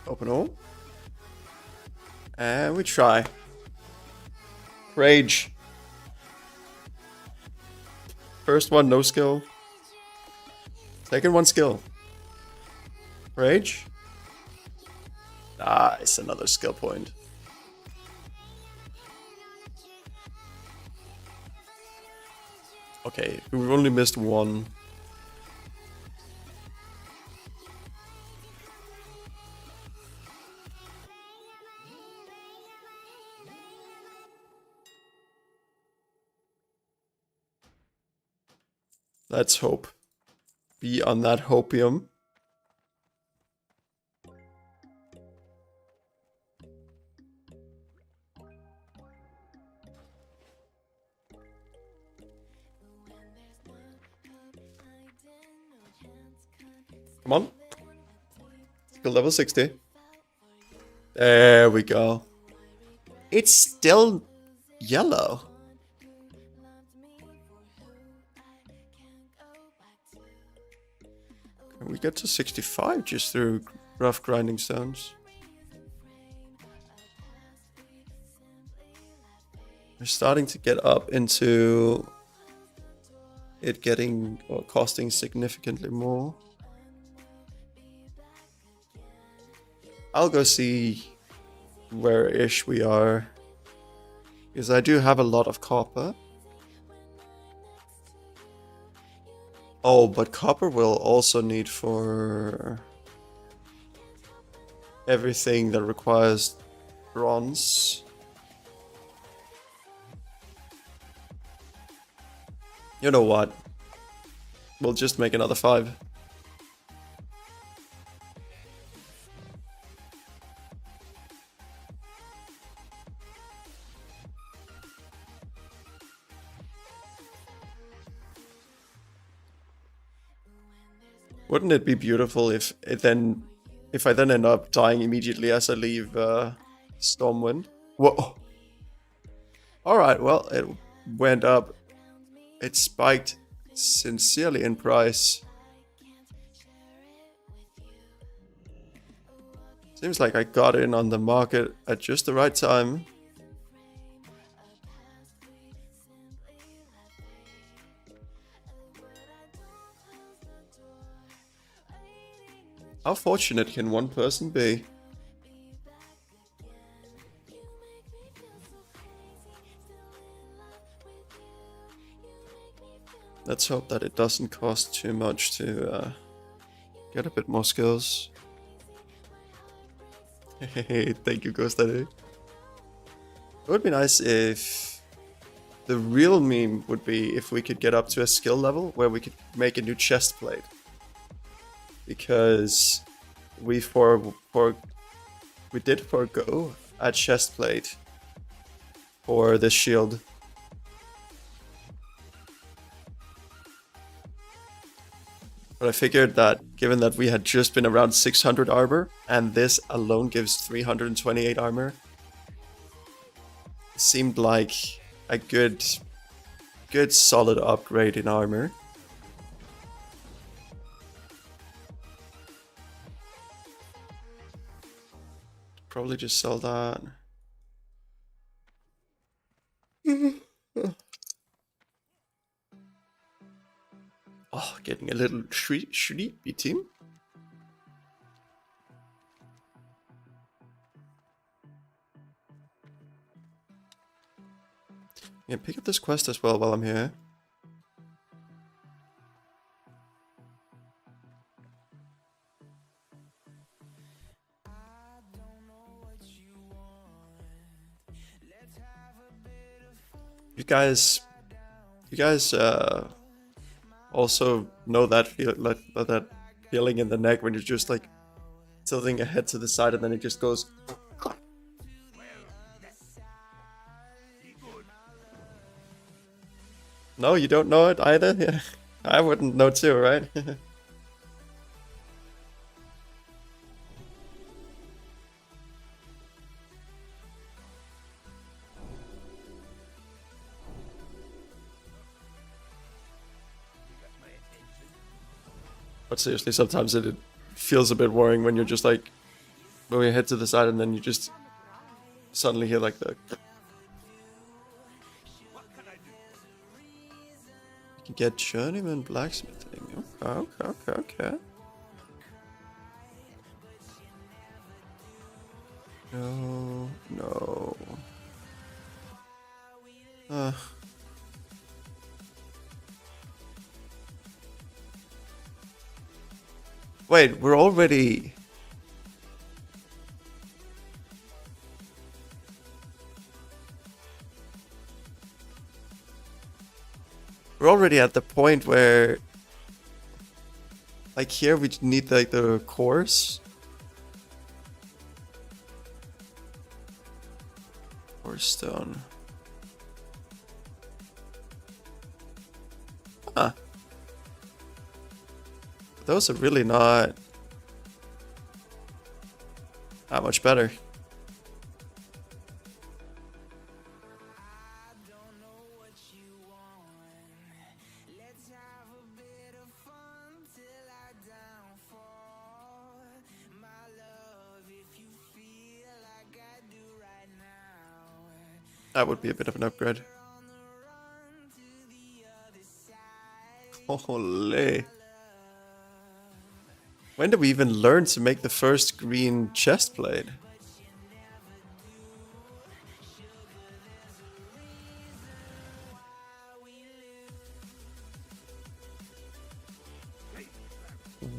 Open all. And we try. Rage. First one, no skill. Second one, skill. Rage. Nice, another skill point. Okay, we've only missed one. Let's hope. Be on that hopium. Come on. Skill level 60. There we go. It's still yellow. Can we get to 65 just through rough grinding stones? We're starting to get up into it getting or costing significantly more. I'll go see where-ish we are, because I do have a lot of copper. Oh, but copper will also need for everything that requires bronze. You know what? We'll just make another 5. Wouldn't it be beautiful if I then end up dying immediately as I leave Stormwind? Whoa. Alright, well, it went up. It spiked sincerely in price. Seems like I got in on the market at just the right time. How fortunate can one person be? Let's hope that it doesn't cost too much to get a bit more skills. Hey, thank you, Ghost ID. It would be nice if the real meme would be if we could get up to a skill level where we could make a new chest plate. Because we did forego a chest plate for this shield. But I figured that given that we had just been around 600 armor and this alone gives 328 armor, it seemed like a good solid upgrade in armor. Probably just sell that. Oh, getting a little sleepy team. Yeah, pick up this quest as well while I'm here. You guys also know that that feeling in the neck when you're just like tilting your head to the side and then it just goes. No, you don't know it either? Yeah. I wouldn't know too, right? But seriously, sometimes it feels a bit worrying when you're just like moving your head to the side and then you just suddenly hear like the... You can get journeyman blacksmithing. Okay. No. Wait, we're already... We're already at the point where, like here, we need like the cores. Or stone. Huh. Those are really not that much better. That would be a bit of an upgrade. Holy. When did we even learn to make the first green chest plate?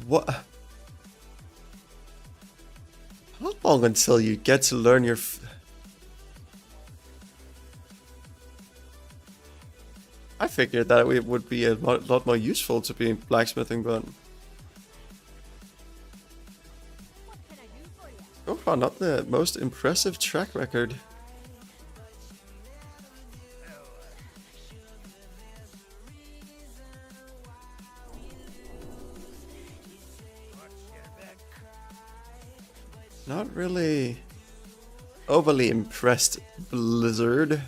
What? How long until you get to learn your... I figured that it would be a lot more useful to be blacksmithing, but... What can I do for you? So far, not the most impressive track record. Not really overly impressed, Blizzard.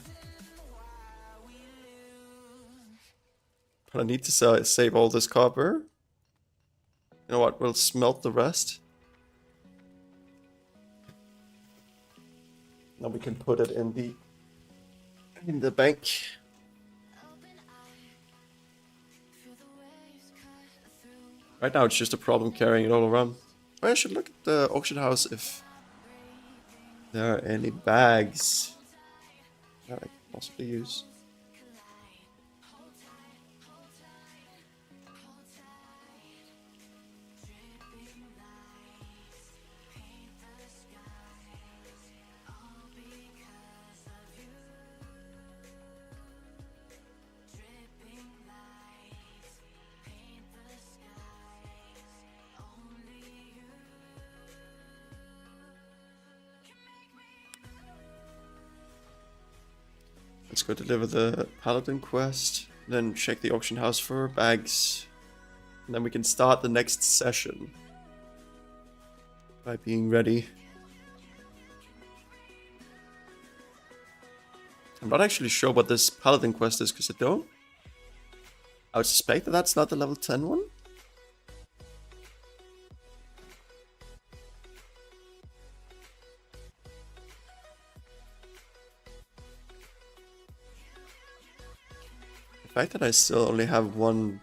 But I need to save all this copper. You know what? We'll smelt the rest. Now we can put it in the bank. Right now it's just a problem carrying it all around. I should look at the auction house if there are any bags that I could possibly use. Let's go deliver the Paladin quest, then check the auction house for bags, and then we can start the next session by being ready. I'm not actually sure what this Paladin quest is, because I would suspect that that's not the level 10 one. The fact that I still only have one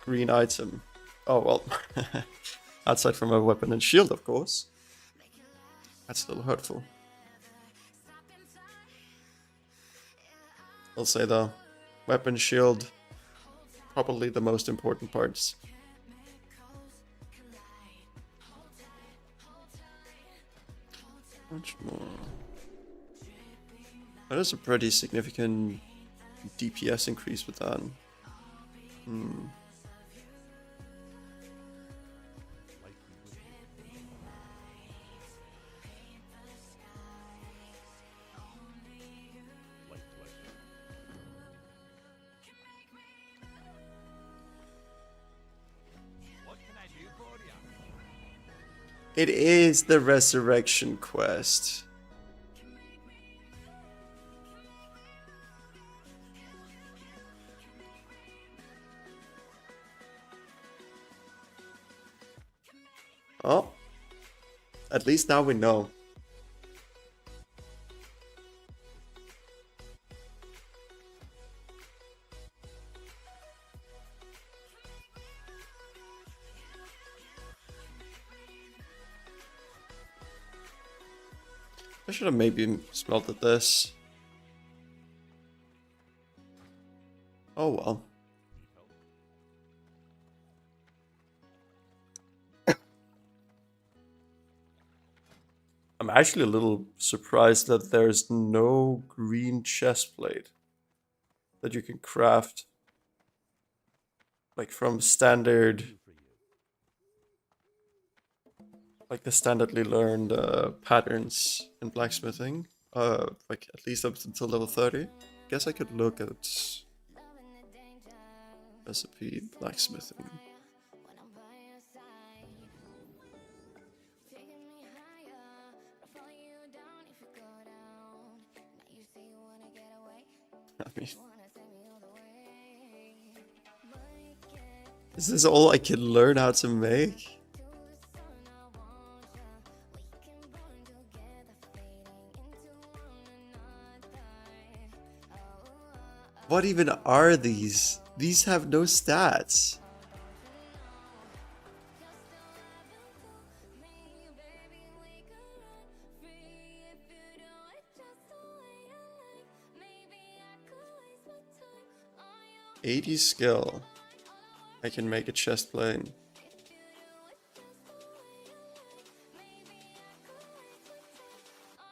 green item. Oh well, outside from my weapon and shield, of course. That's still hurtful. I'll say though, weapon, shield, probably the most important parts. Much more. That is a pretty significant DPS increase with that. What can I do for you? It is the resurrection quest. Oh, at least now we know. I should have maybe smelted this. Oh well. I'm actually a little surprised that there's no green chest plate that you can craft. like from standard, Do for you. like the standardly learned patterns in blacksmithing. Like at least up until level 30. Guess I could look at recipe blacksmithing. when I'm by your side. Taking me higher, I'll follow you down if you go down. Now you say you wanna get away, I mean, wanna take me all the way. Might get is this all I can learn how to make? to the sun, I want ya. We can burn together, fading into one another. Oh, What even are these? These have no stats. me, baby, we could run free if you do it just the way I like. Maybe I could waste my time on you. 80 skill. I can make a chest plate.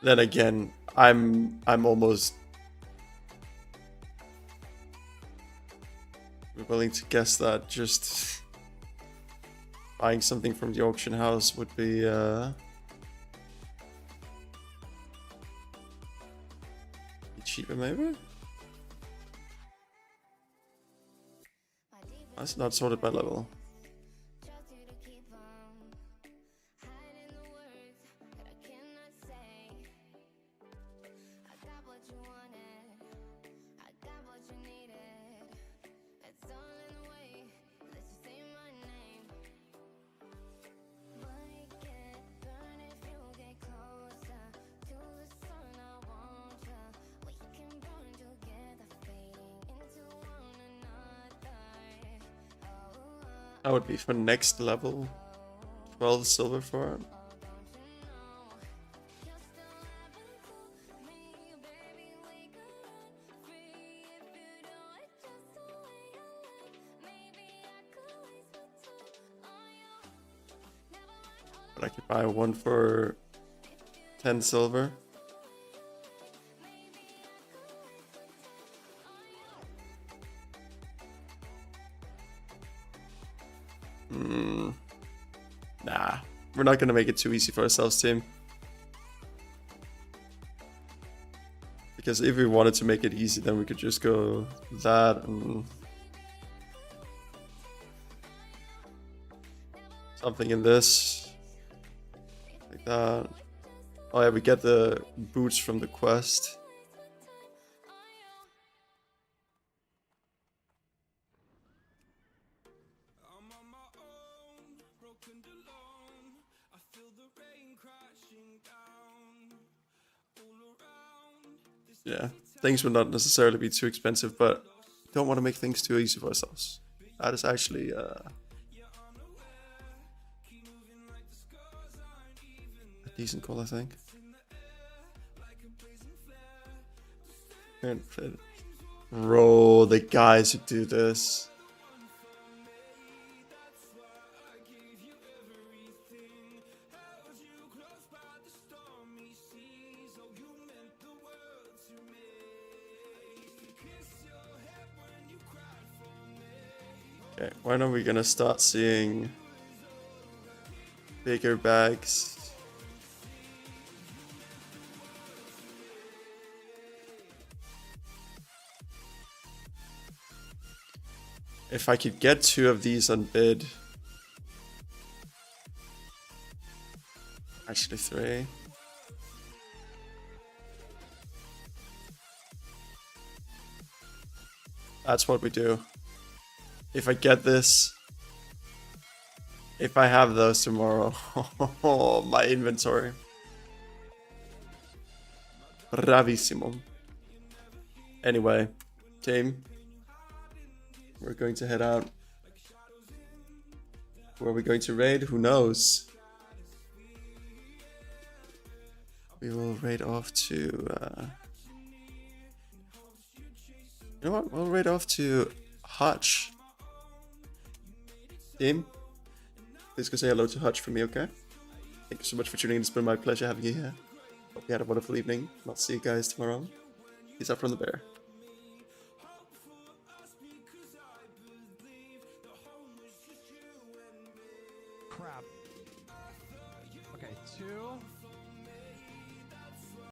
Then again, I'm almost willing to guess that just buying something from the auction house would be cheaper maybe? That's not sorted by level. Trust you to keep 'em, hiding the words that I cannot say. I got what you wanted, I got what you needed. It's all in the way that you say my name. Might get burned if you get closer to the sun. I want ya. We can burn together, fading into one another. That would be for next level. 12 silver for it. But I could buy one for 10 silver. Nah, we're not gonna make it too easy for ourselves, team. Because if we wanted to make it easy, then we could just go that and something in this, like that. Oh yeah, we get the boots from the quest. Yeah, things would not necessarily be too expensive, but don't want to make things too easy for ourselves. That is actually a decent call, I think. Bro, the guys who do this. Okay, when are we gonna start seeing bigger bags? If I could get 2 of these on bid. Actually 3. That's what we do. If I get this, if I have those tomorrow, my inventory. Bravissimo. Anyway, team, we're going to head out. Where are we going to raid? Who knows? We will raid off to... you know what? We'll raid off to Hutch. Team, please go say hello to Hutch for me, okay? Thank you so much for tuning in. It's been my pleasure having you here. Hope you had a wonderful evening. I'll see you guys tomorrow. Peace out from the bear. crap. Okay, 2.